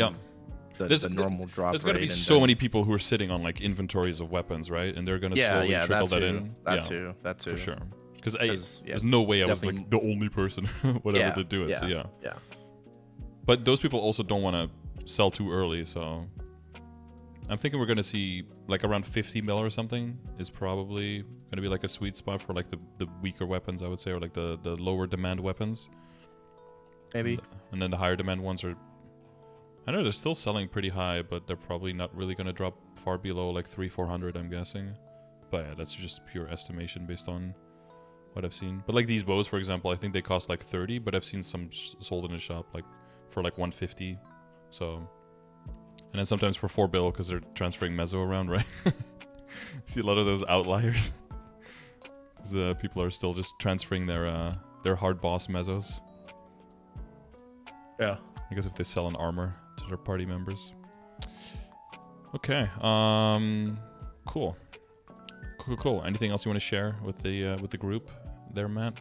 S2: the normal drop.
S1: There's gonna be so many people who are sitting on like inventories of weapons, right? And they're gonna slowly trickle that in.
S2: That too.
S1: For sure. Because there's no way I was like the only person to do it. Yeah. But those people also don't want to sell too early, so I'm thinking we're gonna see like around 50 mil or something is probably gonna be like a sweet spot for like the weaker weapons, I would say, or like the lower demand weapons.
S2: Maybe.
S1: And then the higher demand ones are, I know they're still selling pretty high, but they're probably not really gonna drop far below like 300-400, I'm guessing. But yeah, that's just pure estimation based on what I've seen. But like these bows, for example, I think they cost like 30, but I've seen some sold in the shop like for like 150. So, and then sometimes for 4 bill because they're transferring mezzo around, right? See a lot of those outliers. Because people are still just transferring their hard boss mezzos.
S2: Yeah.
S1: I guess if they sell an armor to their party members. Okay. Cool. Cool. Anything else you want to share with the group there, Matt?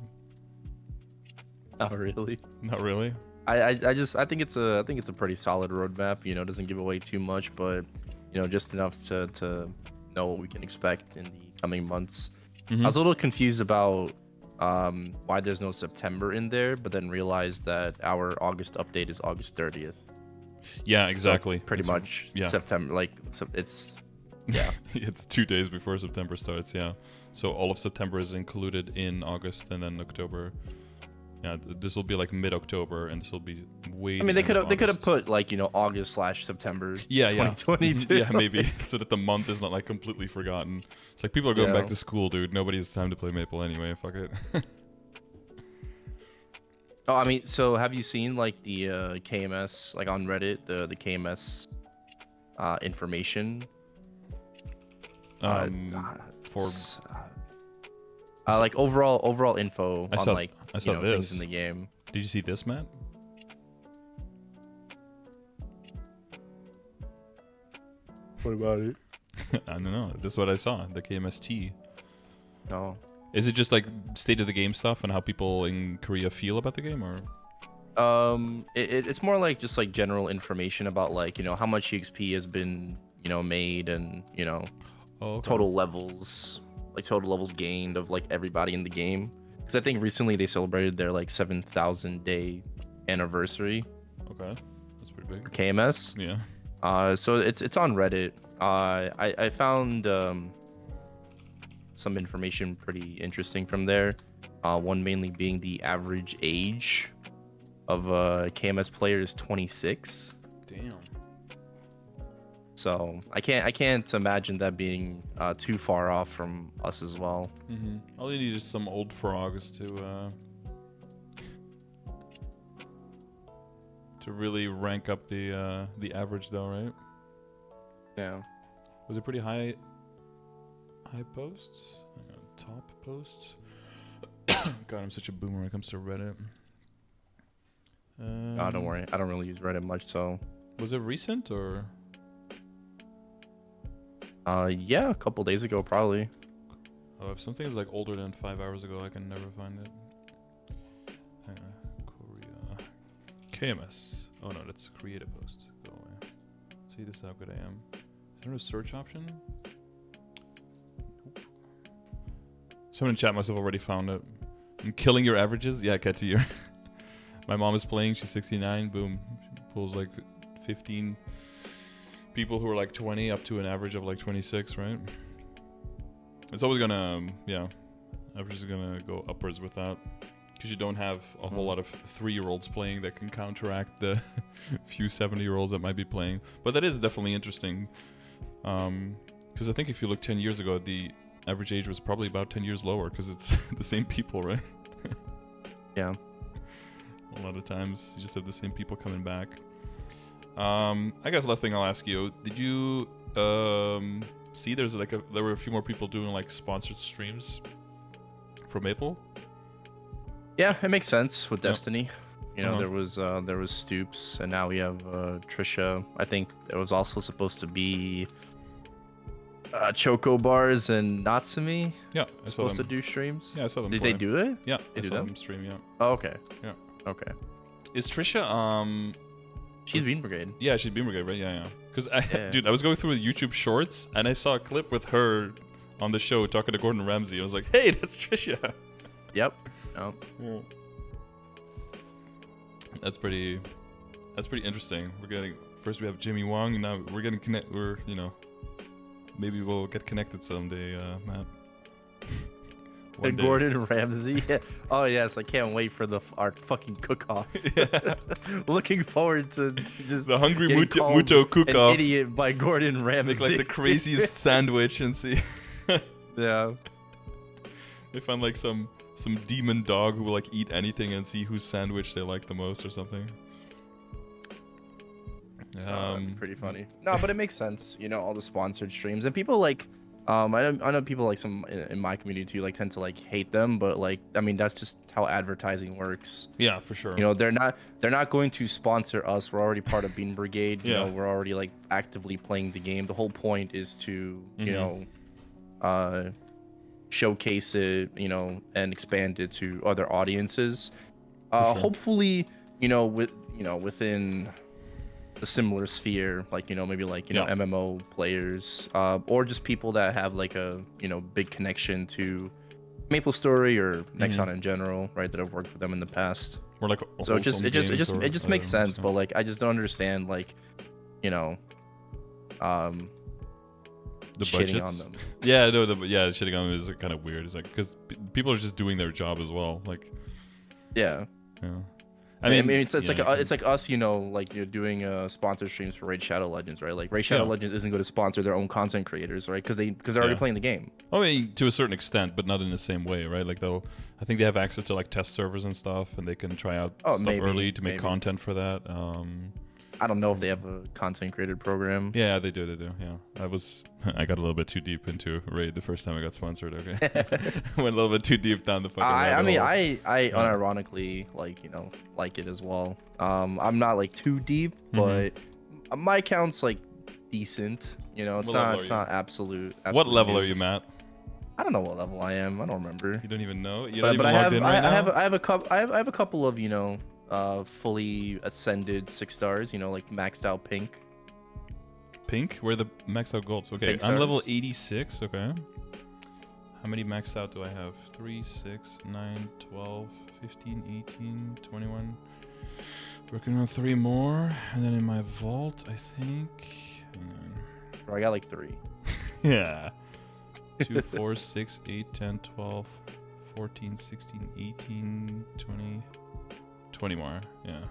S2: Not really.
S1: Not really.
S2: I think it's a pretty solid roadmap. It doesn't give away too much, but just enough to know what we can expect in the coming months. I was a little confused about why there's no September in there, but then realized that our August update is August 30th.
S1: Yeah, exactly.
S2: So pretty much September. Like it's. Yeah.
S1: It's 2 days before September starts, yeah. So all of September is included in August, and then October. Yeah, this will be like mid-October, and this will be way.
S2: I mean, they could have put like August/September.
S1: Yeah,
S2: 2022.
S1: Yeah, maybe so that the month is not like completely forgotten. It's like people are going back to school, dude. Nobody has time to play Maple anyway. Fuck it.
S2: Oh, I mean, so have you seen like the KMS like on Reddit the KMS information?
S1: For
S2: like overall info
S1: I saw this.
S2: things in the game.
S1: Did you see this, Matt?
S2: What about it?
S1: I don't know. This is what I saw. The KMST.
S2: No.
S1: Is it just like state of the game stuff and how people in Korea feel about the game, or?
S2: It's more like just like general information about like how much EXP has been made and
S1: Oh, okay.
S2: total levels, like total levels gained of like everybody in the game. Because I think recently they celebrated their like 7,000 day anniversary.
S1: Okay, that's pretty big.
S2: For KMS.
S1: Yeah.
S2: So it's on Reddit. I found some information pretty interesting from there. One mainly being the average age of KMS player is 26.
S1: Damn.
S2: So I can't imagine that being too far off from us as well.
S1: All you need is some old frogs to really rank up the average, though, right?
S2: Yeah.
S1: Was it pretty high posts? Top posts? God, I'm such a boomer when it comes to Reddit.
S2: Oh, don't worry. I don't really use Reddit much, so.
S1: Was it recent or?
S2: Yeah, a couple days ago, probably.
S1: Oh, if something is like older than 5 hours ago, I can never find it. Korea. KMS. Oh no, that's a creative post. Go away. See this is how good I am. Is there a search option? Nope. Someone in chat must have already found it. I'm killing your averages? Yeah, Ketty, you're my mom is playing, she's 69, boom. She pulls like 15 people who are like 20 up to an average of like 26, right? It's always gonna, yeah, average is gonna go upwards with that. Because you don't have a whole lot of 3-year-olds playing that can counteract the few 70-year-olds that might be playing. But that is definitely interesting. Because I think if you look 10 years ago, the average age was probably about 10 years lower because it's the same people, right?
S2: Yeah.
S1: A lot of times you just have the same people coming back. I guess last thing I'll ask you, did you see there were a few more people doing like sponsored streams for Maple?
S2: Yeah, it makes sense with
S1: Yep.
S2: Destiny. There was Stoops, and now we have Trisha. I think there was also supposed to be Choco Bars and Natsumi.
S1: Yeah, I saw
S2: Supposed
S1: them.
S2: to do streams.
S1: Yeah, I saw them.
S2: Did
S1: play.
S2: they do it?
S1: Yeah,
S2: They
S1: I
S2: do
S1: saw
S2: them?
S1: them stream. Yeah.
S2: Oh, okay.
S1: Yeah.
S2: Okay.
S1: Is Trisha
S2: She's Bean Brigade.
S1: Yeah, she's Beam Brigade, right? Yeah. Because
S2: Yeah.
S1: dude, I was going through the YouTube Shorts and I saw a clip with her on the show talking to Gordon Ramsay. I was like, hey, that's Trisha.
S2: Yep. Oh.
S1: Yeah. That's pretty interesting. First we have Jimmy Wong, and now we're getting maybe we'll get connected someday, Matt. One
S2: And
S1: day.
S2: Gordon Ramsay. Yeah. Oh yes, I can't wait for our fucking cook-off.
S1: Yeah.
S2: Looking forward to just
S1: The Hungry
S2: getting called
S1: Muto cook-off.
S2: an idiot by Gordon Ramsay.
S1: Make like the craziest sandwich and see.
S2: Yeah.
S1: They find like some demon dog who will like eat anything and see whose sandwich they like the most or something.
S2: That'd be pretty funny. No, but it makes sense. All the sponsored streams and people like. I know people like some in my community too like tend to like hate them, but like I mean that's just how advertising works.
S1: Yeah, for sure.
S2: They're not going to sponsor us. We're already part of Bean Brigade.
S1: Yeah.
S2: We're already like actively playing the game. The whole point is to showcase it, and expand it to other audiences.
S1: sure.
S2: Hopefully, within a similar sphere, like maybe like
S1: Yeah.
S2: MMO players, or just people that have like a big connection to MapleStory or Nexon in general, right? That have worked with them in the past.
S1: Or like
S2: So it just makes sense, but like I just don't understand like
S1: the
S2: shitting
S1: budgets.
S2: on them.
S1: Yeah, no, shitting on them is kind of weird. It's like because people are just doing their job as well. Like,
S2: Yeah.
S1: yeah.
S2: I mean, it's
S1: yeah,
S2: like us, like you're doing sponsor streams for Raid Shadow Legends, right? Like Raid Shadow
S1: Yeah.
S2: Legends isn't going to sponsor their own content creators, right? Because they're already
S1: Yeah.
S2: playing the game.
S1: I mean, to a certain extent, but not in the same way, right? Like I think they have access to like test servers and stuff, and they can try out stuff
S2: maybe,
S1: early to make
S2: maybe.
S1: content for that.
S2: I don't know if they have a content creator program.
S1: Yeah, they do. Yeah, I got a little bit too deep into Raid the first time I got sponsored. Okay, went a little bit too deep down the fucking.
S2: I mean,
S1: hole.
S2: I unironically like it as well. I'm not like too deep, but my account's like decent. It's
S1: What level
S2: not
S1: are you?
S2: absolute.
S1: What level
S2: new.
S1: are you, Matt?
S2: I don't know what level I am. I don't remember.
S1: You don't even know. You
S2: but
S1: don't
S2: I
S1: even logged in right now.
S2: I have a couple of fully ascended 6 stars. You know, like maxed out pink.
S1: Pink? Where the maxed out golds? Okay,
S2: Pink
S1: I'm level
S2: stars.
S1: 86. Okay. How many maxed out do I have? 3, 6, 9, 12, 15, 18, 21. Working on 3 more. And then in my vault, I think. Hang on.
S2: Bro, I got like 3.
S1: Yeah. 2, 4, 6, 8, 10, 12, 14, 16, 18, 20. 20 more. Yeah.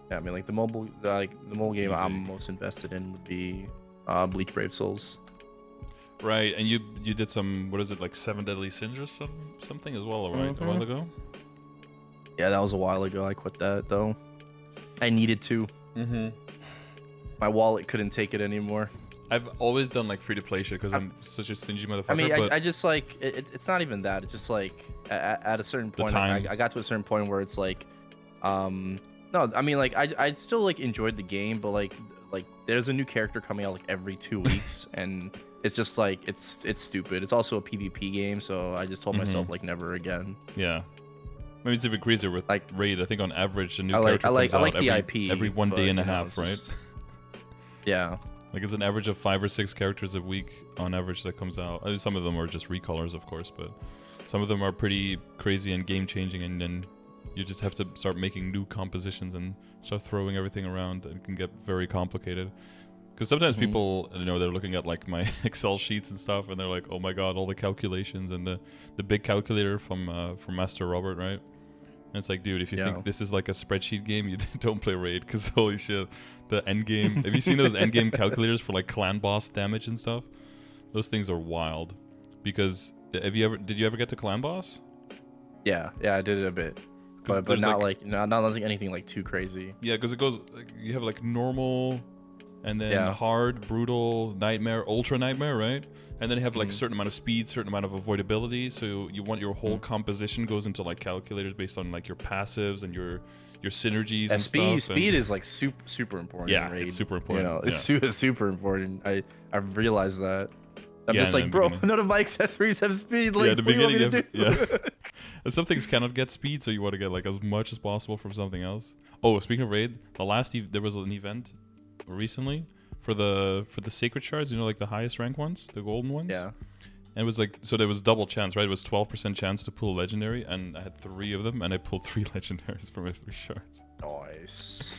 S2: Yeah, I mean, like the mobile game
S1: Okay.
S2: I'm most invested in would be Bleach Brave Souls.
S1: Right, and you did some, what is it, like 7 Deadly Sins or something as well, right? A while ago?
S2: Yeah, that was a while ago. I quit that though. I needed to.
S1: Mm-hmm.
S2: My wallet couldn't take it anymore.
S1: I've always done like free-to-play shit because I'm such a stingy motherfucker.
S2: I mean,
S1: but
S2: I just like it's not even that. It's just like at a certain point, I got to a certain point where it's like, no, I mean, like I still like enjoyed the game, but like there's a new character coming out like every 2 weeks, and it's just like it's stupid. It's also a PvP game, so I just told myself like never again.
S1: Yeah. Maybe it's even crazier with
S2: like
S1: Raid. I think on average a new
S2: I
S1: character comes out
S2: the IP
S1: every 1 day and a half, right?
S2: Just, yeah.
S1: Like it's an average of 5 or 6 characters a week on average that comes out. I mean, some of them are just recolors, of course, but some of them are pretty crazy and game changing, and then you just have to start making new compositions and start throwing everything around, and it can get very complicated. Because sometimes people, you know, they're looking at like my Excel sheets and stuff, and they're like, "Oh my god, all the calculations and the big calculator from Master Robert, right?" And it's like, dude, if you think this is like a spreadsheet game, you don't play Raid, because holy shit, the end game. Have you seen those end game calculators for like clan boss damage and stuff? Those things are wild. Because did you ever get to clan boss?
S2: Yeah, I did it a bit, but not like not anything like too crazy.
S1: Yeah, because it goes like, you have like normal, and then hard, brutal, nightmare, ultra nightmare, right? And then you have like certain amount of speed, certain amount of avoidability. So you want your whole composition goes into like calculators based on like your passives and your synergies and stuff.
S2: Speed is like super important.
S1: Yeah,
S2: in Raid.
S1: it's super important.
S2: You know, it's super important. I've realized that. I'm just like, bro, none of my accessories have speed. Like,
S1: yeah, the beginning,
S2: yeah.
S1: And some things cannot get speed, so you want to get like as much as possible from something else. Oh, speaking of Raid, there was an event recently for the sacred shards, you know, like the highest rank ones, the golden ones.
S2: Yeah.
S1: And it was like, so there was double chance, right? It was 12% chance to pull a legendary, and I had 3 of them, and I pulled 3 legendaries for my 3 shards.
S2: Nice.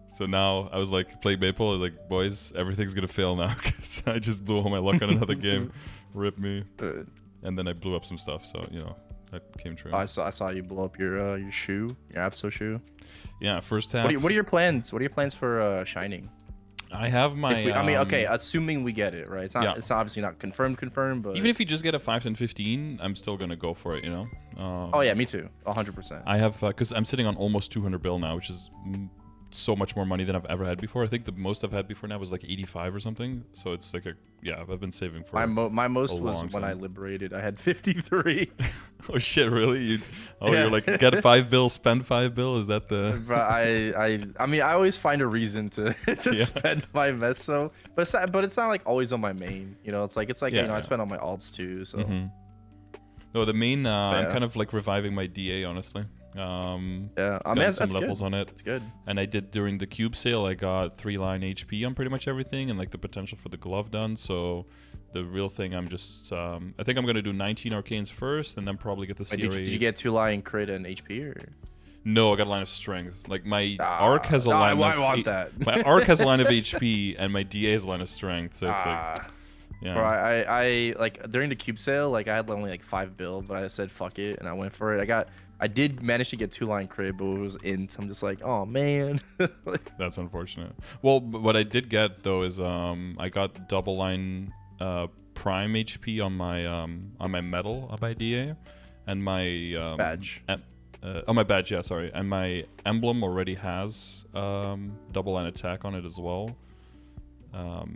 S1: So now I was like, playing Maple, I was like, boys, everything's gonna fail now, because I just blew all my luck on another game. Rip me. And then I blew up some stuff, so, you know, that came true.
S2: I saw you blow up your shoe, your Abso shoe.
S1: Yeah, first half.
S2: What are your plans? What are your plans for Shining?
S1: I have my.
S2: I mean, okay, assuming we get it, right? It's not. It's obviously not confirmed, but
S1: even if you just get a 5 and 15, I'm still gonna go for it. You know.
S2: Oh yeah, me too. 100%.
S1: I have because I'm sitting on almost 200 bill now, which is so much more money than I've ever had before. I think the most I've had before now was like 85 or something. So it's like I've been saving for.
S2: My most was when I liberated. I had 53.
S1: Oh shit! Really? You're like get 5 bill, spend 5 bill. Is that the?
S2: I mean, I always find a reason to spend my meso, but it's not like always on my main. You know, it's like you know I spend on my alts too. So.
S1: No, the main. I'm kind of like reviving my DA, honestly.
S2: I mean,
S1: got some levels on it.
S2: It's good.
S1: And I did during the cube sale. I got 3 line HP on pretty much everything, and like the potential for the glove done. So the real thing, I'm just I think I'm gonna do 19 arcanes first, and then probably get the CRA.
S2: Did you get 2 line crit and HP or?
S1: No, I got a line of strength. Like my arc has a line.
S2: I want that.
S1: My arc has a line of HP, and my DA has a line of strength. So it's like. Yeah.
S2: Bro, I like during the cube sale, like I had only like 5 bill, but I said fuck it and I went for it. I did manage to get 2 line crit, but it was int. I'm just like, oh man.
S1: That's unfortunate. Well, what I did get though is I got double line prime HP on my medal on my DA, and my
S2: badge.
S1: On my badge, yeah, sorry, and my emblem already has double line attack on it as well.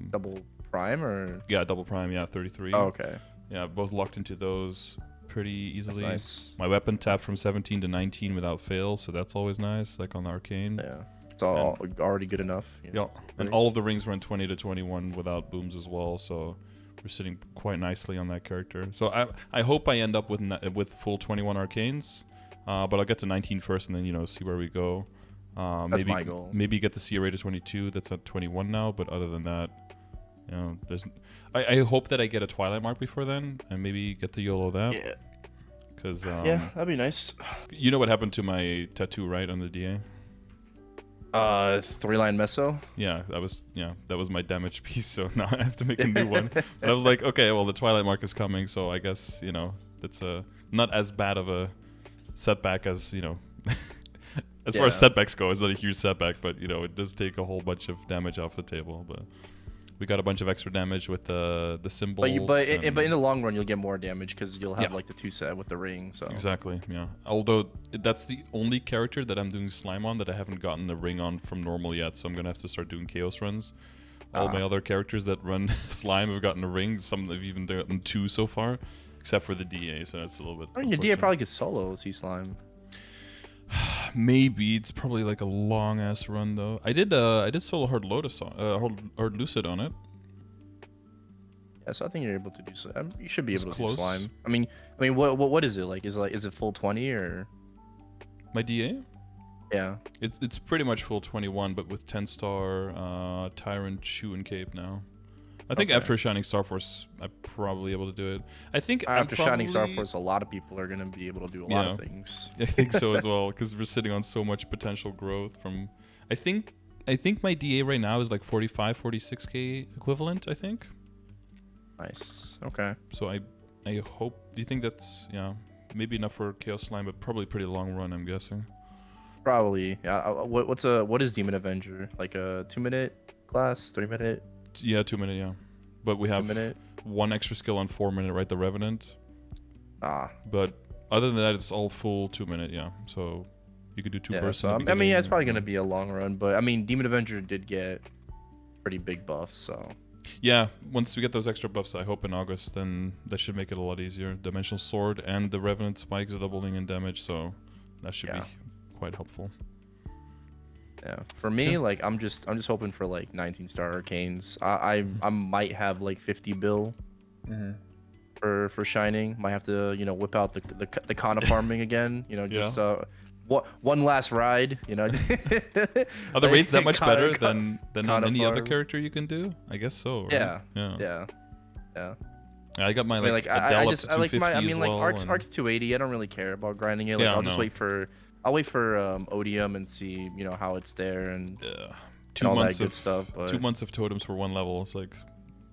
S2: Double prime or?
S1: Yeah, double prime. Yeah, 33.
S2: Oh, okay.
S1: Yeah, both locked into those pretty easily.
S2: That's nice.
S1: My weapon tapped from 17 to 19 without fail, so that's always nice. Like on the arcane.
S2: Yeah, it's all already good enough.
S1: You know? Yeah, and all of the rings run 20 to 21 without booms as well, so we're sitting quite nicely on that character. So I hope I end up with full 21 arcanes. But I'll get to 19 first, and then, you know, see where we go.
S2: That's
S1: maybe,
S2: my goal.
S1: Maybe get the CA rate to 22. That's at 21 now. But other than that, you know, I hope that I get a Twilight mark before then, and maybe get the YOLO that.
S2: Yeah.
S1: Because
S2: yeah, that'd be nice.
S1: You know what happened to my tattoo, right, on the DA?
S2: 3-line meso.
S1: Yeah, that was my damage piece. So now I have to make a new one. But I was like, okay, well, the Twilight mark is coming, so I guess, you know, that's not as bad of a setback as, you know, as far as setbacks go. It's not a huge setback, but, you know, it does take a whole bunch of damage off the table. But we got a bunch of extra damage with the symbols.
S2: But in the long run, you'll get more damage because you'll have like the 2 set with the ring. So
S1: exactly, yeah. Although that's the only character that I'm doing slime on that I haven't gotten the ring on from normal yet. So I'm gonna have to start doing chaos runs. All my other characters that run slime have gotten a ring. Some have even gotten 2 so far, except for the DA. So that's a little bit.
S2: I mean, your DA probably could solo sea slime.
S1: Maybe it's probably like a long ass run though. I did solo hard Lotus on hard Lucid on it.
S2: Yeah, so I think you're able to do so. You should be able to do slime. I mean, what is it like? Is it full 20 or?
S1: My DA?
S2: Yeah.
S1: It's pretty much full 21, but with 10-star Tyrant shoe and cape now. I think after Shining Star Force, I'm probably able to do it. I think
S2: after Shining Star Force, a lot of people are gonna be able to do a lot of things.
S1: I think so as well, because we're sitting on so much potential growth from. I think my DA right now is like 45, 46k equivalent. I think.
S2: Nice. Okay.
S1: So I hope. Do you think that's maybe enough for Chaos Slime, but probably pretty long run, I'm guessing.
S2: Probably. Yeah. What is Demon Avenger? Like a 2-minute class, 3-minute?
S1: Yeah, 2-minute. Yeah, but we have 1 extra skill on 4-minute, right? The Revenant. But other than that, it's all full 2-minute. Yeah. So you could do 2 bursts.
S2: So, I mean, it's probably gonna be a long run, but I mean, Demon Avenger did get pretty big buffs, so.
S1: Yeah, once we get those extra buffs, I hope in August, then that should make it a lot easier. Dimensional Sword and the Revenant spikes doubling in damage, so that should be quite helpful.
S2: Yeah, for me, like I'm just hoping for like 19-star arcanes. I might have like 50 bill for Shining. Might have to whip out the Kana farming again. Just one last ride.
S1: Are the raids that much better than any other character you can do? I guess so. Right? Yeah. I got my Adele up to 250 as well.
S2: Arc's 280. I don't really care about grinding it. Like I'll just wait for. I'll wait for Odium and see, how it's there and
S1: 2
S2: all
S1: months
S2: that good stuff. But
S1: 2 months of totems for 1 level. It's like,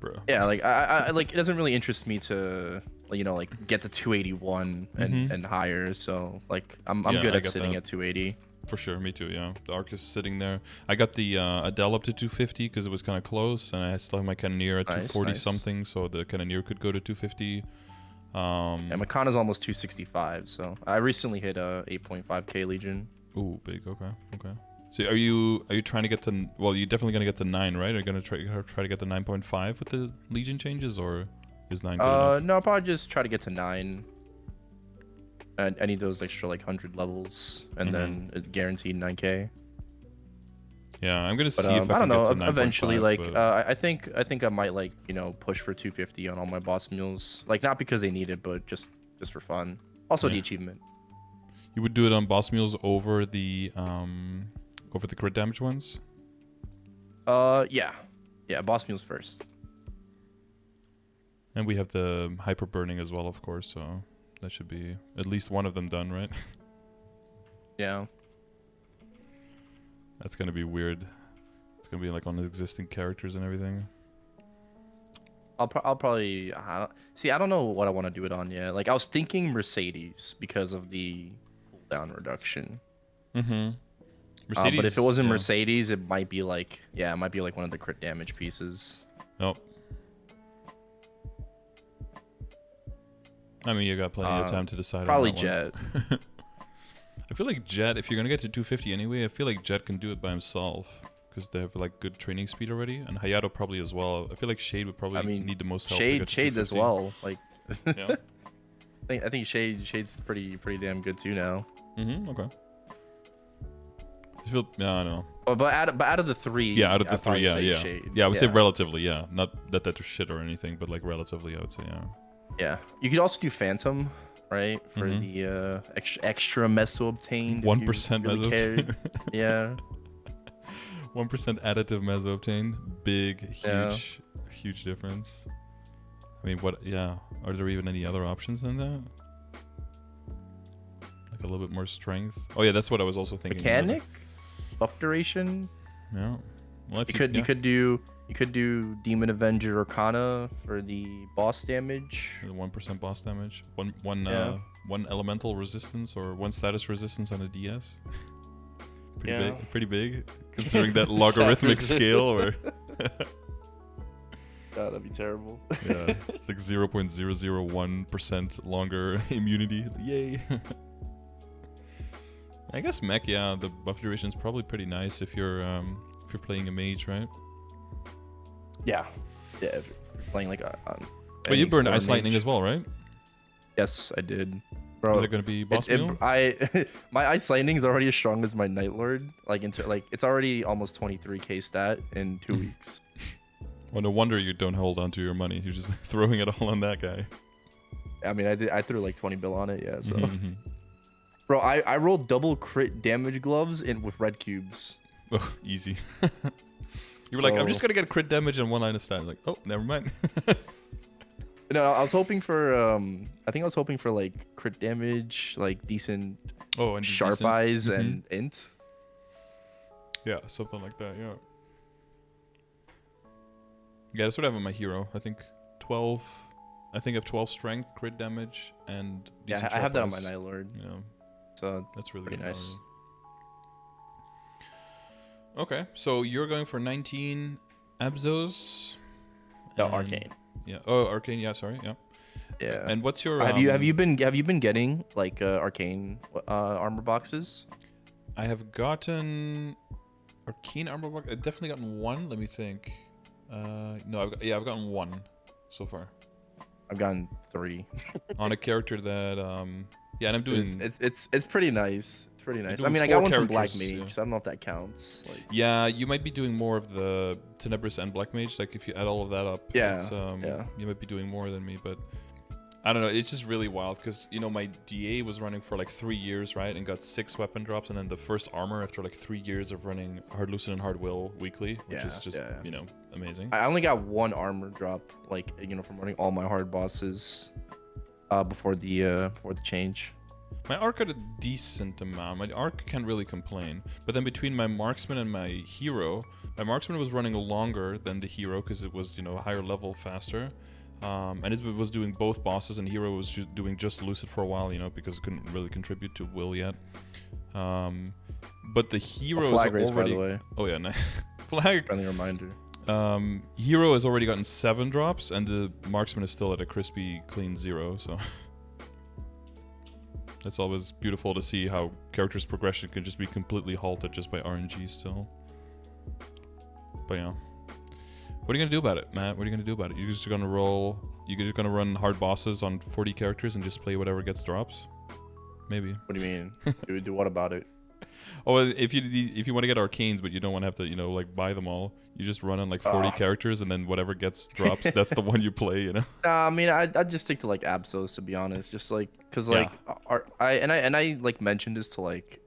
S1: bro.
S2: Yeah, like I like it doesn't really interest me to like get to 281 and higher. So like I'm good at sitting at 280.
S1: For sure, me too. Yeah, the Arc is sitting there. I got the Adele up to 250 because it was kind of close, and I still have my Cannoneer at 240 something, so the Cannoneer could go to 250.
S2: And Makana's almost 265, so I recently hit a 8.5k Legion.
S1: Ooh, big. Okay. So are you trying to get to? Well, you're definitely gonna get to 9, right? Are you gonna try to get to 9.5 with the Legion changes, or is 9 good enough?
S2: No, I'll probably just try to get to 9. And I need those extra like 100 levels, and then it's guaranteed 9k.
S1: Yeah, I'm gonna see if I can get to 9.5.
S2: Eventually, like I think I might like push for 250 on all my boss mules, like not because they need it, but just for fun. Also the achievement.
S1: You would do it on boss mules over the crit damage ones.
S2: Yeah, boss mules first.
S1: And we have the hyper burning as well, of course. So that should be at least one of them done, right?
S2: Yeah.
S1: That's gonna be weird. It's gonna be like on existing characters and everything.
S2: I'll probably see. I don't know what I want to do it on yet. Like I was thinking Mercedes because of the cooldown reduction. Mercedes. But if it wasn't Mercedes, it might be like one of the crit damage pieces.
S1: Oh. I mean, you got plenty of time to decide.
S2: Probably
S1: on that
S2: Jet.
S1: I feel like Jet, if you're gonna get to 250 anyway, I feel like Jet can do it by himself because they have like good training speed already, and Hayato probably as well. I feel like Shade would probably need the most help.
S2: Shade as well. Like, yeah. I think Shade's pretty damn good too now.
S1: Okay. I feel I don't know.
S2: But out of the 3,
S1: yeah, out of the 3, yeah.
S2: Shade.
S1: Yeah, I would say relatively, yeah. Not that they're shit or anything, but like relatively, I would say, yeah.
S2: Yeah, you could also do Phantom right? For the extra meso obtained.
S1: 1%
S2: really
S1: meso
S2: cared. Yeah.
S1: 1% additive meso obtained. Big,
S2: Yeah.
S1: huge difference. I mean, what? Yeah. Are there even any other options than that? Like a little bit more strength. Oh yeah, that's what I was also thinking.
S2: Mechanic, buff duration.
S1: Yeah. Well, if
S2: you could do Demon Avenger Arcana for the boss damage.
S1: 1% boss damage. One elemental resistance or one status resistance on a DS. Pretty big, considering that logarithmic scale. Or
S2: God, that'd be terrible.
S1: Yeah, it's like 0.001% longer immunity. Yay! I guess mech, yeah, the buff duration is probably pretty nice if you're playing a mage, right?
S2: Yeah, if you're playing like a.
S1: But you burned Ice Lightning as well, right?
S2: Yes, I did. Bro,
S1: is it gonna be boss meal?
S2: My Ice Lightning is already as strong as my Night Lord. Like it's already almost 23k stat in 2 weeks.
S1: Well, no wonder you don't hold on to your money. You're just throwing it all on that guy.
S2: I mean, I threw like 20 bill on it, yeah. So, bro, I rolled double crit damage gloves with red cubes.
S1: Oh, easy. You were like, I'm just gonna get crit damage and one line of stat. Like, oh, never mind.
S2: No, I was hoping for I think I was hoping for like crit damage, like decent.
S1: Oh, and
S2: sharp
S1: decent.
S2: eyes and int.
S1: Yeah, something like that. Yeah. Yeah, that's what I have on my hero. I think 12. I think I have 12 strength, crit damage, and decent
S2: I have that on
S1: eyes.
S2: my Night Lord.
S1: Yeah,
S2: so
S1: that's really
S2: pretty
S1: good
S2: nice.
S1: Value. Okay, so you're going for 19 Abzos.
S2: No, Arcane.
S1: Yeah. Oh, Arcane. Yeah. Sorry. Yeah.
S2: Yeah.
S1: And what's your?
S2: Have you been getting like Arcane armor boxes?
S1: I have gotten Arcane armor box. I've definitely gotten one. Let me think. No, I've gotten one so far.
S2: I've gotten 3
S1: on a character that yeah, and I'm doing.
S2: It's pretty nice. It's pretty nice. I mean, I
S1: 4
S2: got one from Black
S1: characters,
S2: Mage,
S1: yeah.
S2: so I don't know if that counts. Like,
S1: yeah, you might be doing more of the Tenebris and Black Mage. Like if you add all of that up,
S2: yeah,
S1: it's,
S2: yeah.
S1: you might be doing more than me, but. I don't know. It's just really wild because, you know, my DA was running for like 3 years, right? And got 6 weapon drops. And then the first armor after like 3 years of running Hard Lucid and Hard Will weekly, which is just, you know, amazing.
S2: I only got 1 armor drop, like, you know, from running all my hard bosses before the change.
S1: My arc had a decent amount. My arc can't really complain. But then between my marksman and my hero, my marksman was running longer than the hero because it was, you know, a higher level faster. And it was doing both bosses, and hero was doing just Lucid for a while, you know, because it couldn't really contribute to Will yet. But the hero is already.
S2: By the way.
S1: Oh yeah, nice. Flag.
S2: Friendly reminder.
S1: Hero has already gotten 7 drops, and the marksman is still at a crispy, clean 0. So it's always beautiful to see how characters' progression can just be completely halted just by RNG still. But yeah. What are you gonna do about it, Matt? What are you gonna do about it? You're just gonna roll. You're just gonna run hard bosses on 40 characters and just play whatever gets drops? Maybe.
S2: What do you mean? do what about it?
S1: Oh, if you want to get arcanes, but you don't want to have to, you know, like buy them all, you just run on like 40 characters, and then whatever gets drops, that's the one you play, you know.
S2: I mean, I'd just stick to like Absos, to be honest, just like because like I like mentioned this to like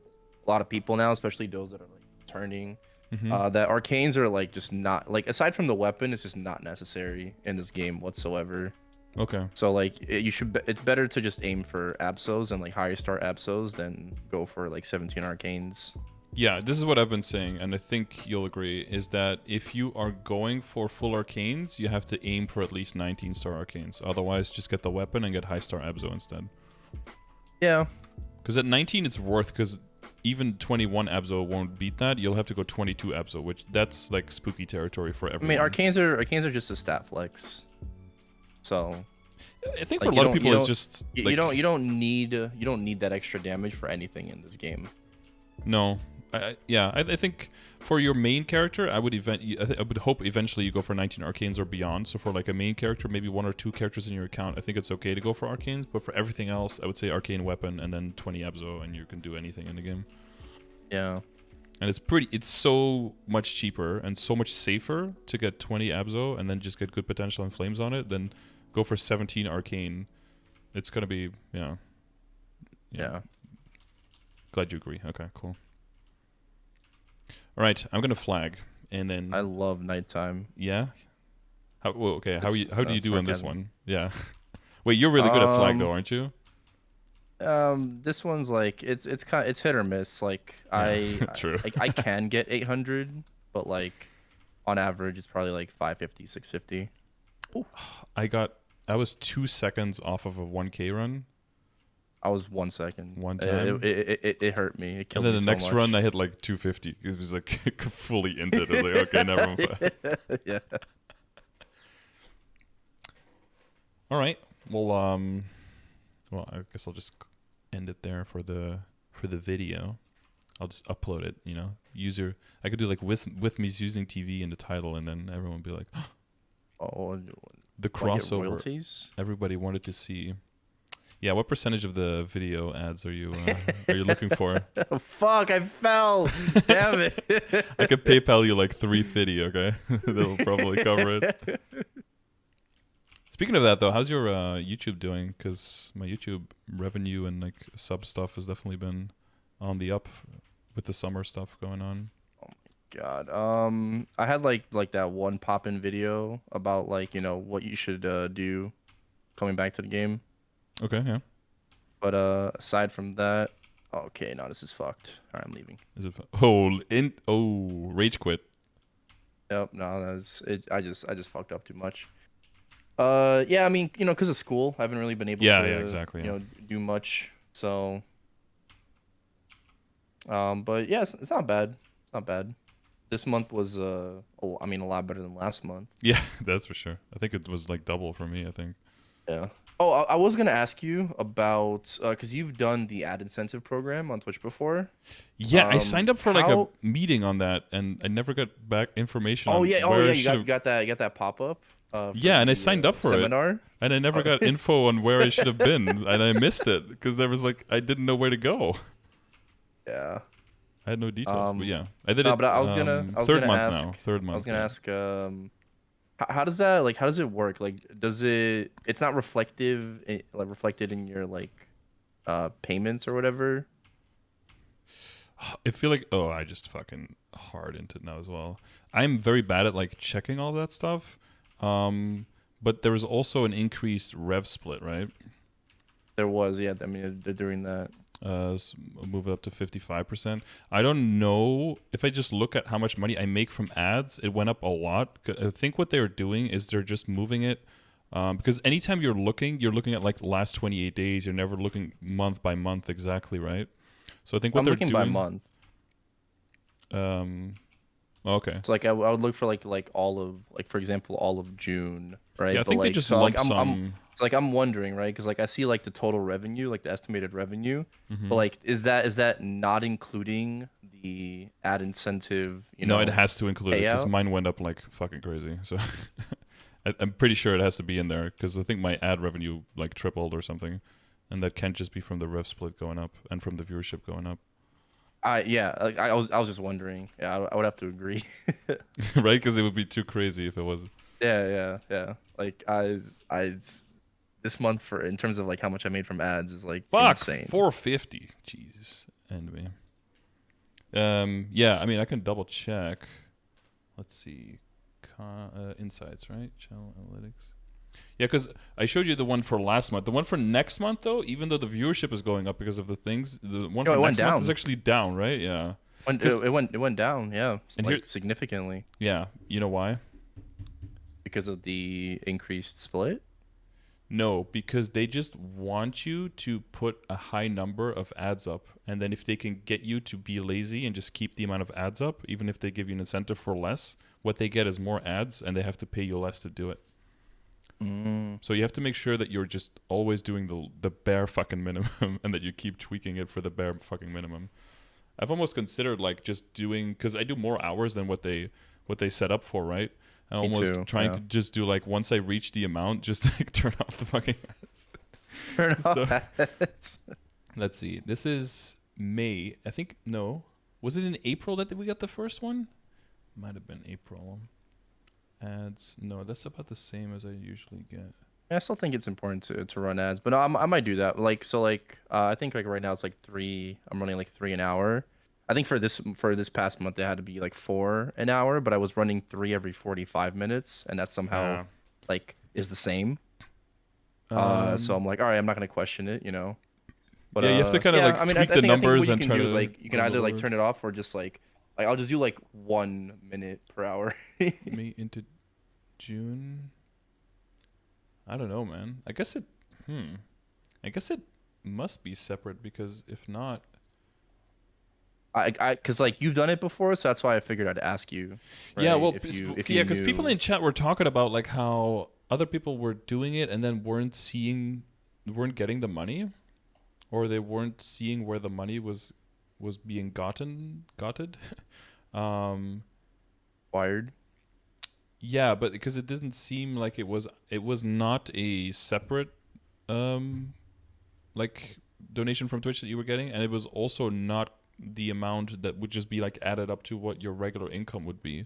S2: a lot of people now, especially those that are like turning. That arcanes are like just not like, aside from the weapon, it's just not necessary in this game whatsoever.
S1: Okay.
S2: So like it's better to just aim for Absos and like higher star Absos than go for like 17 arcanes.
S1: Yeah, this is what I've been saying, and I think you'll agree, is that if you are going for full arcanes, you have to aim for at least 19 star arcanes. Otherwise, just get the weapon and get high star Abso instead.
S2: Yeah.
S1: Because at 19 it's worth, because even 21 Abso won't beat that. You'll have to go 22 Abso, which that's like spooky territory for everyone.
S2: I mean, arcanes are just a stat flex. So
S1: I think for a lot of people it's just
S2: you don't need that extra damage for anything in this game.
S1: No. I think for your main character, I would hope eventually you go for 19 arcanes or beyond. So for like a main character, maybe 1 or 2 characters in your account, I think it's okay to go for arcanes. But for everything else, I would say arcane weapon and then 20 Abso, and you can do anything in the game.
S2: Yeah.
S1: And it's so much cheaper and so much safer to get 20 Abso and then just get good potential and flames on it than go for 17 arcane. It's gonna be, yeah.
S2: Yeah.
S1: Glad you agree. Okay, cool. All right, I'm gonna flag, and then
S2: I love nighttime.
S1: yeah. How do you do on this
S2: sarcasm.
S1: one? Yeah. Wait, you're really good at flag though, aren't you?
S2: This one's like it's hit or miss. Like
S1: Yeah, true.
S2: I can get 800, but like on average it's probably like 550, 650. Ooh.
S1: I was 2 seconds off of a 1K run.
S2: I was 1 second.
S1: One time.
S2: It hurt me. It killed
S1: And
S2: me
S1: then the next run I hit like 250. It was like fully into it. I was like, okay, never mind.
S2: Yeah. All
S1: right. Well, I guess I'll just end it there for the video. I'll just upload it, User I could do like with MisusingTV in the title, and then everyone would be like,
S2: oh,
S1: the crossover everybody wanted to see. Yeah, what percentage of the video ads are you looking for?
S2: Oh, fuck, I fell. Damn it.
S1: I could PayPal you like 350, okay? That'll probably cover it. Speaking of that, though, how's your YouTube doing? Because my YouTube revenue and like sub stuff has definitely been on the up with the summer stuff going on.
S2: Oh my god. I had like that one pop-in video about like what you should do coming back to the game.
S1: Okay, yeah.
S2: But aside from that, okay, no, this is fucked. All right, I'm leaving.
S1: Is it? Rage quit.
S2: Yep, no, that's it. I just fucked up too much. Yeah, I mean, because of school, I haven't really been able to,
S1: exactly,
S2: do much. So, but yeah, it's not bad. It's not bad. This month was, a lot better than last month.
S1: Yeah, that's for sure. I think it was like double for me, I think.
S2: Yeah. Oh, I was gonna ask you about because you've done the ad incentive program on Twitch before.
S1: Yeah, I signed up for like a meeting on that, and I never got back information.
S2: You got that pop up.
S1: Yeah, and I signed up for
S2: seminar,
S1: and I never got info on where I should have been, and I missed it because there was like I didn't know where to go.
S2: Yeah.
S1: I had no details, but yeah, I did it.
S2: But I was gonna
S1: third month
S2: ask,
S1: now. Third month.
S2: I was gonna ask. How does that how does it work? Like, it's not reflected in your like payments or whatever?
S1: I feel like I just fucking hard into it now as well. I'm very bad at like checking all that stuff. But there was also an increased rev split, right?
S2: There was, yeah. I mean, they're doing that.
S1: Move it up to 55%. I don't know if I just look at how much money I make from ads, it went up a lot. I think what they're doing is they're just moving it because anytime you're looking at like the last 28 days. You're never looking month by month exactly, right? So I think what they're doing
S2: by month.
S1: Okay.
S2: So like I would look for like all of like, for example, all of June, right?
S1: Yeah, I think they just lump sum.
S2: So like I'm wondering, right? Because like I see like the total revenue, like the estimated revenue,
S1: Mm-hmm.
S2: but like is that not including the ad incentive?
S1: No, it has to include it because
S2: payout?
S1: mine went up like fucking crazy. So I'm pretty sure it has to be in there because I think my ad revenue like tripled or something, and that can't just be from the rev split going up and from the viewership going up.
S2: Yeah, like I was just wondering. Yeah, I would have to agree.
S1: Right, because it would be too crazy if it wasn't.
S2: Yeah. Like I this month in terms of like how much I made from ads is like insane.
S1: 450. Jesus, and me. Yeah, I mean I can double check. Let's see, insights, right? Channel analytics. Yeah, because I showed you the one for last month. The one for next month, though, even though the viewership is going up because of the things, the one for next month is actually down, right? Yeah.
S2: It went down, yeah, and like significantly.
S1: Yeah, you know why?
S2: Because of the increased split?
S1: No, because they just want you to put a high number of ads up, and then if they can get you to be lazy and just keep the amount of ads up, even if they give you an incentive for less, what they get is more ads, and they have to pay you less to do it. So you have to make sure that you're just always doing the bare fucking minimum and that you keep tweaking it for the bare fucking minimum. I've almost considered like just doing, because I do more hours than what they set up for, right? I'm almost trying to just do like once I reach the amount, just like turn off the fucking ads.
S2: Turn off ads.
S1: Let's see. This is May. I think, no. Was it in April that we got the first one? Might have been April. Ads. No, that's about the same as I usually get.
S2: I still think it's important to run ads, but no, I might do that. Like so, like I think like right now it's like 3. I'm running like 3 an hour. I think for this past month it had to be like 4 an hour, but I was running 3 every 45 minutes, and that somehow
S1: Yeah.
S2: like is the same. So
S1: Um.
S2: I'm like, all right, I'm not gonna question it, you know. But
S1: Yeah, you have to kind of
S2: yeah,
S1: like
S2: I mean,
S1: tweak
S2: I
S1: the
S2: think what
S1: numbers
S2: you
S1: and
S2: can
S1: try
S2: do is
S1: to
S2: like you can
S1: run
S2: either like
S1: lower.
S2: turn it off or just like I'll just do like 1 minute per hour.
S1: May into June. I don't know, man. I guess it. I guess it must be separate because if not,
S2: Cause like you've done it before, so that's why I figured I'd ask you,
S1: yeah.
S2: right?
S1: Well,
S2: If you
S1: yeah, because people
S2: knew.
S1: in chat were talking about like how other people were doing it and then weren't getting the money, or they weren't seeing where the money was being gotted. um,
S2: Wired.
S1: yeah, but because it didn't seem like it was not a separate um like donation from Twitch that you were getting, and it was also not the amount that would just be like added up to what your regular income would be.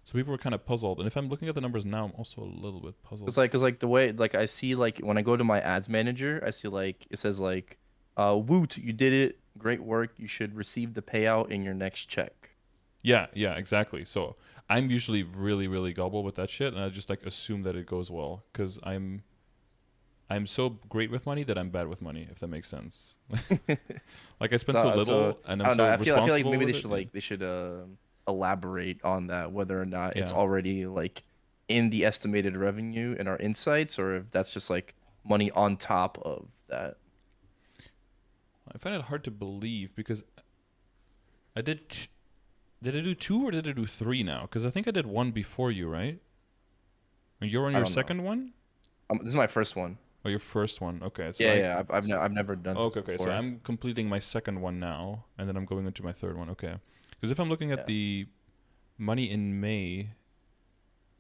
S1: So people were kind of puzzled. And if I'm looking at the numbers now, I'm also a little bit puzzled.
S2: Cause like the way like I see like when I go to my ads manager, I see like it says like, Woot, you did it, great work. You should receive the payout in your next check.
S1: Yeah, exactly. So I'm usually really, really gullible with that shit, and I just like assume that it goes well because I'm so great with money that I'm bad with money, if that makes sense. Like I spend so
S2: So
S1: little, and
S2: I
S1: I'm
S2: don't know.
S1: so
S2: I feel like
S1: responsible
S2: maybe
S1: with it. Yeah.
S2: they should elaborate on that whether or not it's
S1: Yeah.
S2: already like in the estimated revenue in our insights, or if that's just like money on top of that.
S1: I find it hard to believe because I did. Did I do 2 or did I do 3 now? Because I think I did 1 before you, right? And you're on
S2: I
S1: your
S2: don't know.
S1: second one?
S2: This is my first one.
S1: Or your first one? Okay, so
S2: Yeah, yeah. I've never done this
S1: okay. So
S2: before.
S1: I'm completing my second one now, and then I'm going into my third one. Okay, because if I'm looking at
S2: Yeah.
S1: the money in May,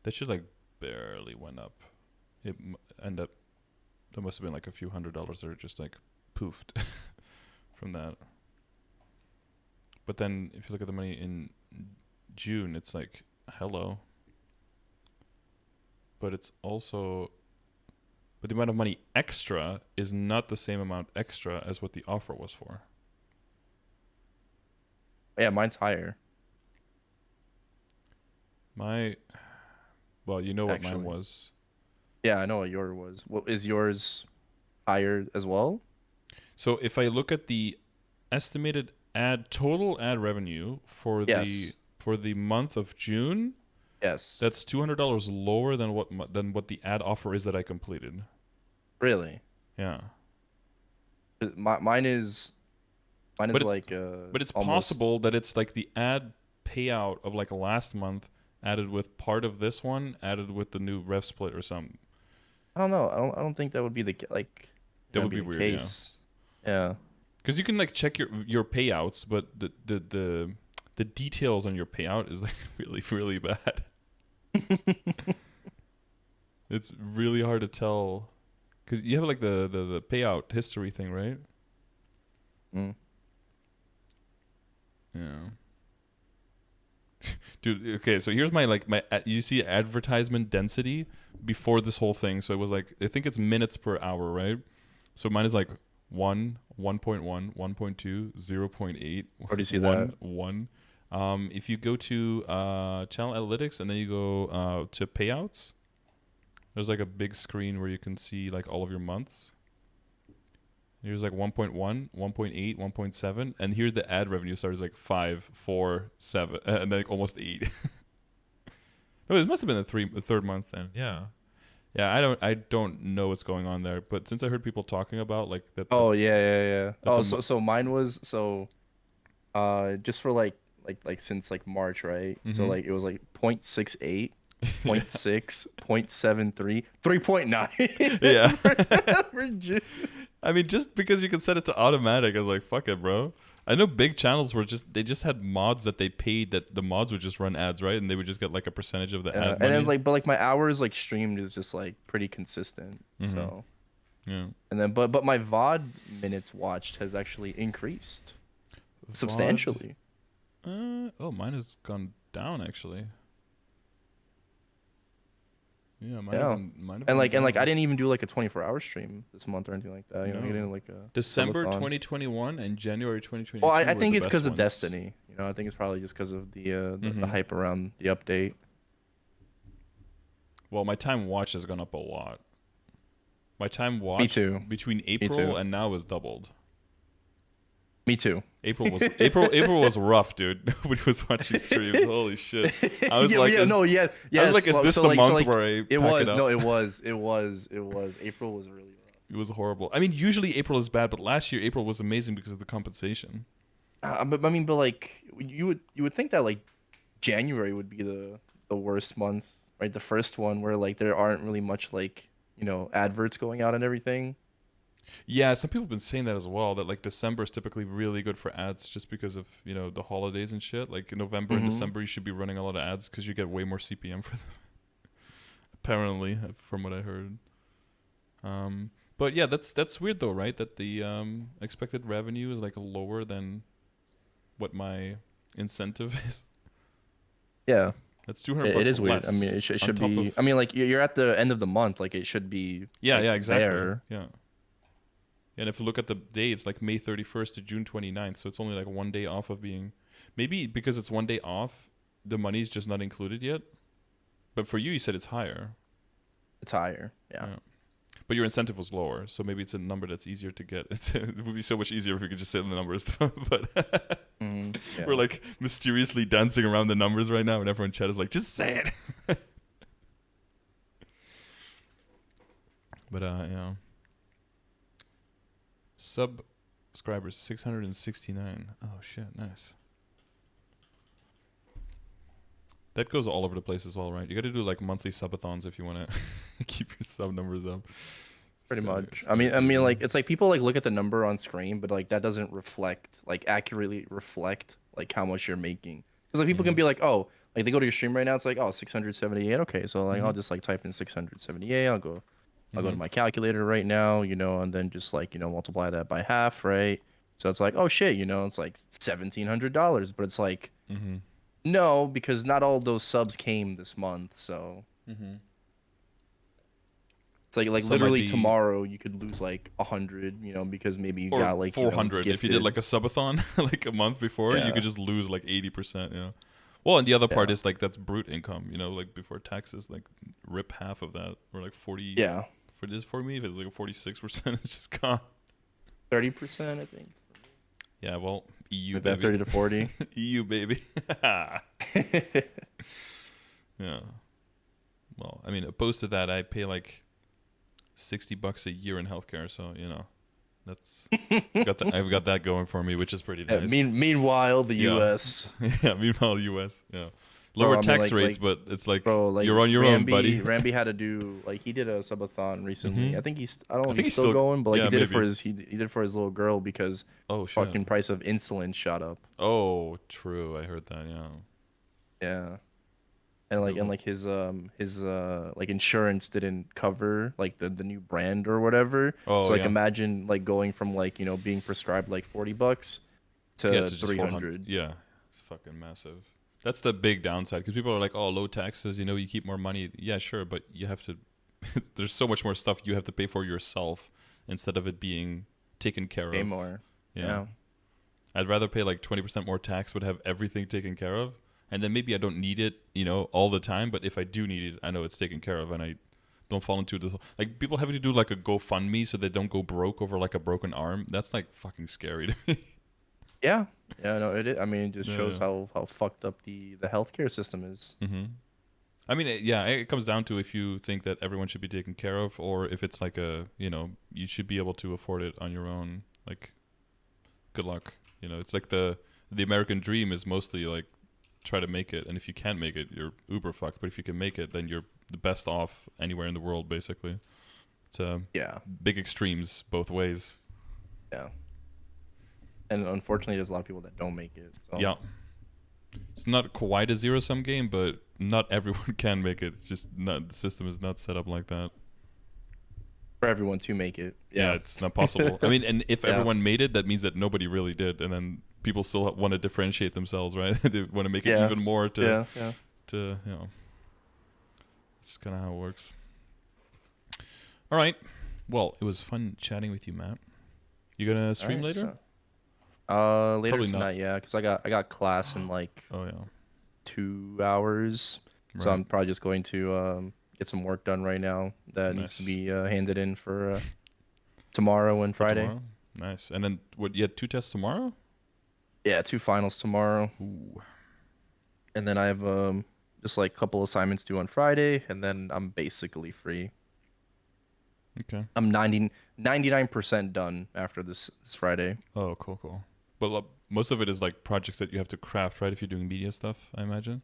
S1: that should like barely went up. It end up there must have been like a few $100s that are just like poofed from that. But then if you look at the money in June, it's like hello. But it's also but the amount of money extra is not the same amount extra as what the offer was for.
S2: Yeah, mine's higher
S1: My well, you know what mine
S2: actually.
S1: was.
S2: Yeah, I know what yours was. What is yours higher as well?
S1: So if I look at the estimated total ad revenue
S2: Yes.
S1: for the month of June,
S2: Yes.
S1: that's $200 lower than what the ad offer is that I completed.
S2: Really?
S1: Yeah.
S2: Mine is
S1: But it's
S2: like
S1: but it's
S2: almost.
S1: possible that it's like the ad payout of like last month added with part of this one added with the new rev split or something.
S2: I don't know. I don't think that would be
S1: That
S2: gonna
S1: would
S2: be
S1: be
S2: the
S1: weird, yeah.
S2: case. Yeah.
S1: Because you can like check your payouts, but the details on your payout is like really really bad. It's really hard to tell because you have like the payout history thing, right?
S2: Mm.
S1: Yeah. Dude, okay, so here's my you see advertisement density before this whole thing. So it was like I think it's minutes per hour, right? So mine is like 1, 1.1, 1.2, 0.8,
S2: Where do you see that?
S1: 1, 1. If you go to channel analytics and then you go to payouts, there's like a big screen where you can see like all of your months. Here's like 1.1, 1.8, 1.7, and here's the ad revenue starts like 5, 4, 7, and then like almost 8. No, it must have been the third month then. Yeah, yeah. I don't know what's going on there, but since I heard people talking about like
S2: Oh yeah, yeah, yeah.
S1: that
S2: Oh,
S1: the
S2: so mine was just for like since like March, right? So
S1: mm-hmm.
S2: like it was like 0.68,
S1: Yeah,
S2: 0.6, 0.73, 3.9
S1: yeah.
S2: for June.
S1: I mean, just because you can set it to automatic, I was like, fuck it, bro. I know big channels were they just had mods that they paid that the mods would just run ads, right? And they would just get like a percentage of the ad
S2: And then
S1: money.
S2: like but like my hours like streamed is just like pretty consistent.
S1: Mm-hmm.
S2: So
S1: Yeah.
S2: and then but my VOD minutes watched has actually increased
S1: VOD.
S2: substantially.
S1: Oh, mine has gone down actually. Yeah,
S2: Yeah.
S1: might have
S2: And
S1: been
S2: like I
S1: down.
S2: didn't even do like a 24-hour stream this month or anything like that. You know, I
S1: No.
S2: did like a
S1: December
S2: subathon.
S1: 2021 and January
S2: Well,
S1: 2022
S2: I
S1: were the
S2: think it's
S1: best
S2: because of
S1: ones.
S2: Destiny. You know, I think it's probably just because of the
S1: Mm-hmm.
S2: hype around the update.
S1: Well, my time watched has gone up a lot. My time
S2: Me
S1: watched
S2: too.
S1: between
S2: Me too.
S1: April and now is doubled.
S2: Me too.
S1: April was rough, dude. Nobody was watching streams. Holy shit! I was like,
S2: no, yeah,
S1: I was like, is this the month where I pack it up?
S2: No, it was. April was really rough.
S1: It was horrible. I mean, usually April is bad, but last year April was amazing because of the compensation.
S2: But I mean, but like you would think that like January would be the worst month, right? The first one where like there aren't really much like adverts going out and everything.
S1: Yeah, some people have been saying that as well. That like December is typically really good for ads, just because of the holidays and shit. Like in November and December, you should be running a lot of ads because you get way more CPM for them. Apparently, from what I heard. But yeah, that's weird though, right? That the expected revenue is like lower than what my incentive is.
S2: Yeah,
S1: That's $200
S2: it is weird.
S1: less.
S2: I mean, it should
S1: top
S2: be.
S1: of-
S2: I mean, like you're at the end of the month, like it should be.
S1: Yeah,
S2: like,
S1: yeah, exactly.
S2: there.
S1: Yeah. And if you look at the day, it's like May 31st to June 29th, so it's only like one day off of being. Maybe because it's one day off, the money's just not included yet. But for you said it's higher.
S2: It's higher. Yeah.
S1: But your incentive was lower, so maybe it's a number that's easier to get. It would be so much easier if we could just say the numbers. But
S2: Yeah.
S1: we're like mysteriously dancing around the numbers right now, and everyone in chat is like, just say it. But yeah. Subscribers 669. Oh shit, nice. That goes all over the place as well, right? You got to do like monthly subathons if you want to keep your sub numbers up.
S2: Pretty much. I mean, like it's like people like look at the number on screen, but like that doesn't accurately reflect like how much you're making. Because like people can be like, oh, like they go to your stream right now, it's like, oh, 678. Okay, so like I'll just like type in 678. I'll go to my calculator right now, and then just like multiply that by half, right? So it's like, oh shit, it's like $1,700, but it's like, no, because not all those subs came this month, so. It's like
S1: Some
S2: literally
S1: might be-
S2: tomorrow you could lose like 100, because maybe you
S1: or
S2: got like
S1: 400 if you did
S2: gifted.
S1: like a subathon like a month before, you
S2: Yeah.
S1: could just lose like 80%. Yeah. Well, and the other part
S2: Yeah.
S1: is like that's brute income, like before taxes, like rip half of that, or like 40.
S2: Yeah,
S1: For me, if it's like a 46%, it's just gone.
S2: 30%, I think.
S1: Yeah. Well, EU
S2: Like that
S1: baby.
S2: 30 to 40.
S1: EU baby. Yeah. Well, I mean, opposed to that, I pay like $60 a year in healthcare, so that's I've got that going for me, which is pretty
S2: Yeah,
S1: nice.
S2: meanwhile, the
S1: Yeah.
S2: U.S.
S1: Yeah, meanwhile, US, lower
S2: I mean,
S1: tax
S2: like-
S1: rates, but it's like,
S2: Bro, like
S1: you're on your own,
S2: Ramby,
S1: buddy.
S2: Ramby had to do like he did a subathon recently.
S1: Mhm.
S2: I think I don't know if
S1: think
S2: he's still going, but like
S1: yeah,
S2: he did it for
S1: maybe.
S2: he did it for his little girl because
S1: Oh shit.
S2: fucking price of insulin shot up.
S1: Oh, true. I heard that. Yeah.
S2: Yeah. And like his like insurance didn't cover like the new brand or whatever.
S1: Oh,
S2: so like
S1: yeah.
S2: imagine like going from like being prescribed like $40 to
S1: Yeah, to just
S2: 300.
S1: Yeah, it's fucking massive. That's the big downside because people are like, "Oh, low taxes, you keep more money." Yeah, sure, but you have to. There's so much more stuff you have to pay for yourself instead of it being taken care
S2: Pay
S1: of.
S2: more.
S1: Yeah.
S2: Yeah.
S1: I'd rather pay like 20% more tax, but have everything taken care of, and then maybe I don't need it, all the time. But if I do need it, I know it's taken care of, and I don't fall into the like people having to do like a GoFundMe so they don't go broke over like a broken arm. That's like fucking scary to me.
S2: Yeah. Yeah, no, it is. I mean, it just
S1: Yeah,
S2: shows
S1: yeah.
S2: how fucked up the healthcare system is.
S1: I mean, it comes down to if you think that everyone should be taken care of, or if it's like you should be able to afford it on your own. Like, good luck. It's like the American dream is mostly like try to make it, and if you can't make it, you're uber fucked. But if you can make it, then you're the best off anywhere in the world, basically. It's
S2: Yeah.
S1: big extremes both ways.
S2: Yeah. And unfortunately, there's a lot of people that don't make it. So.
S1: Yeah. It's not quite a zero-sum game, but not everyone can make it. It's just not the system is not set up like that.
S2: For everyone to make it.
S1: Yeah, it's not possible. I mean, and if
S2: Yeah.
S1: everyone made it, that means that nobody really did, and then people still want to differentiate themselves, right? They want to make it
S2: Yeah.
S1: even more to
S2: Yeah.
S1: to It's kind of how it works. All right. Well, it was fun chatting with you, Matt. You gonna stream later?
S2: Later
S1: Probably
S2: tonight,
S1: not.
S2: yeah, because I got class in like
S1: Oh yeah.
S2: 2 hours, so
S1: Right.
S2: I'm probably just going to get some work done right now that needs to
S1: Nice.
S2: be handed in for tomorrow and
S1: For
S2: Friday.
S1: tomorrow. Nice. And then what? You had 2 tests tomorrow?
S2: Yeah, 2 finals tomorrow,
S1: Ooh.
S2: and then I have just like a couple assignments due on Friday, and then I'm basically free.
S1: Okay.
S2: I'm 99% done after this Friday.
S1: Oh, cool. But most of it is like projects that you have to craft, right? If you're doing media stuff, I imagine.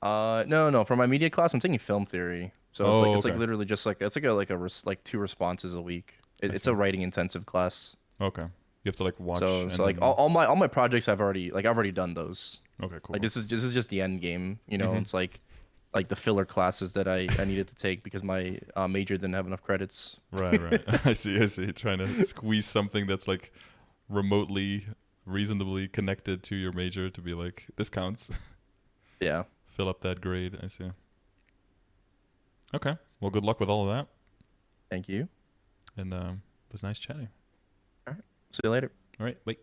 S2: No. For my media class, I'm taking film theory. So
S1: Oh,
S2: it's
S1: okay.
S2: like literally just like it's like 2 responses a week.
S1: I
S2: It's
S1: see.
S2: a writing intensive class.
S1: Okay. You have to like watch
S2: So
S1: and
S2: like
S1: then.
S2: all my projects I've already done those.
S1: Okay, cool.
S2: Like this is just the end game. You know,
S1: Mhm.
S2: it's like the filler classes that I needed to take because my major didn't have enough credits.
S1: Right. I see. Trying to squeeze something that's like remotely, reasonably connected to your major to be like, this counts.
S2: Yeah.
S1: Fill up that grade. I see. Okay. Well, good luck with all of that.
S2: Thank you.
S1: And it was nice chatting.
S2: All right. See you later.
S1: All right. Bye.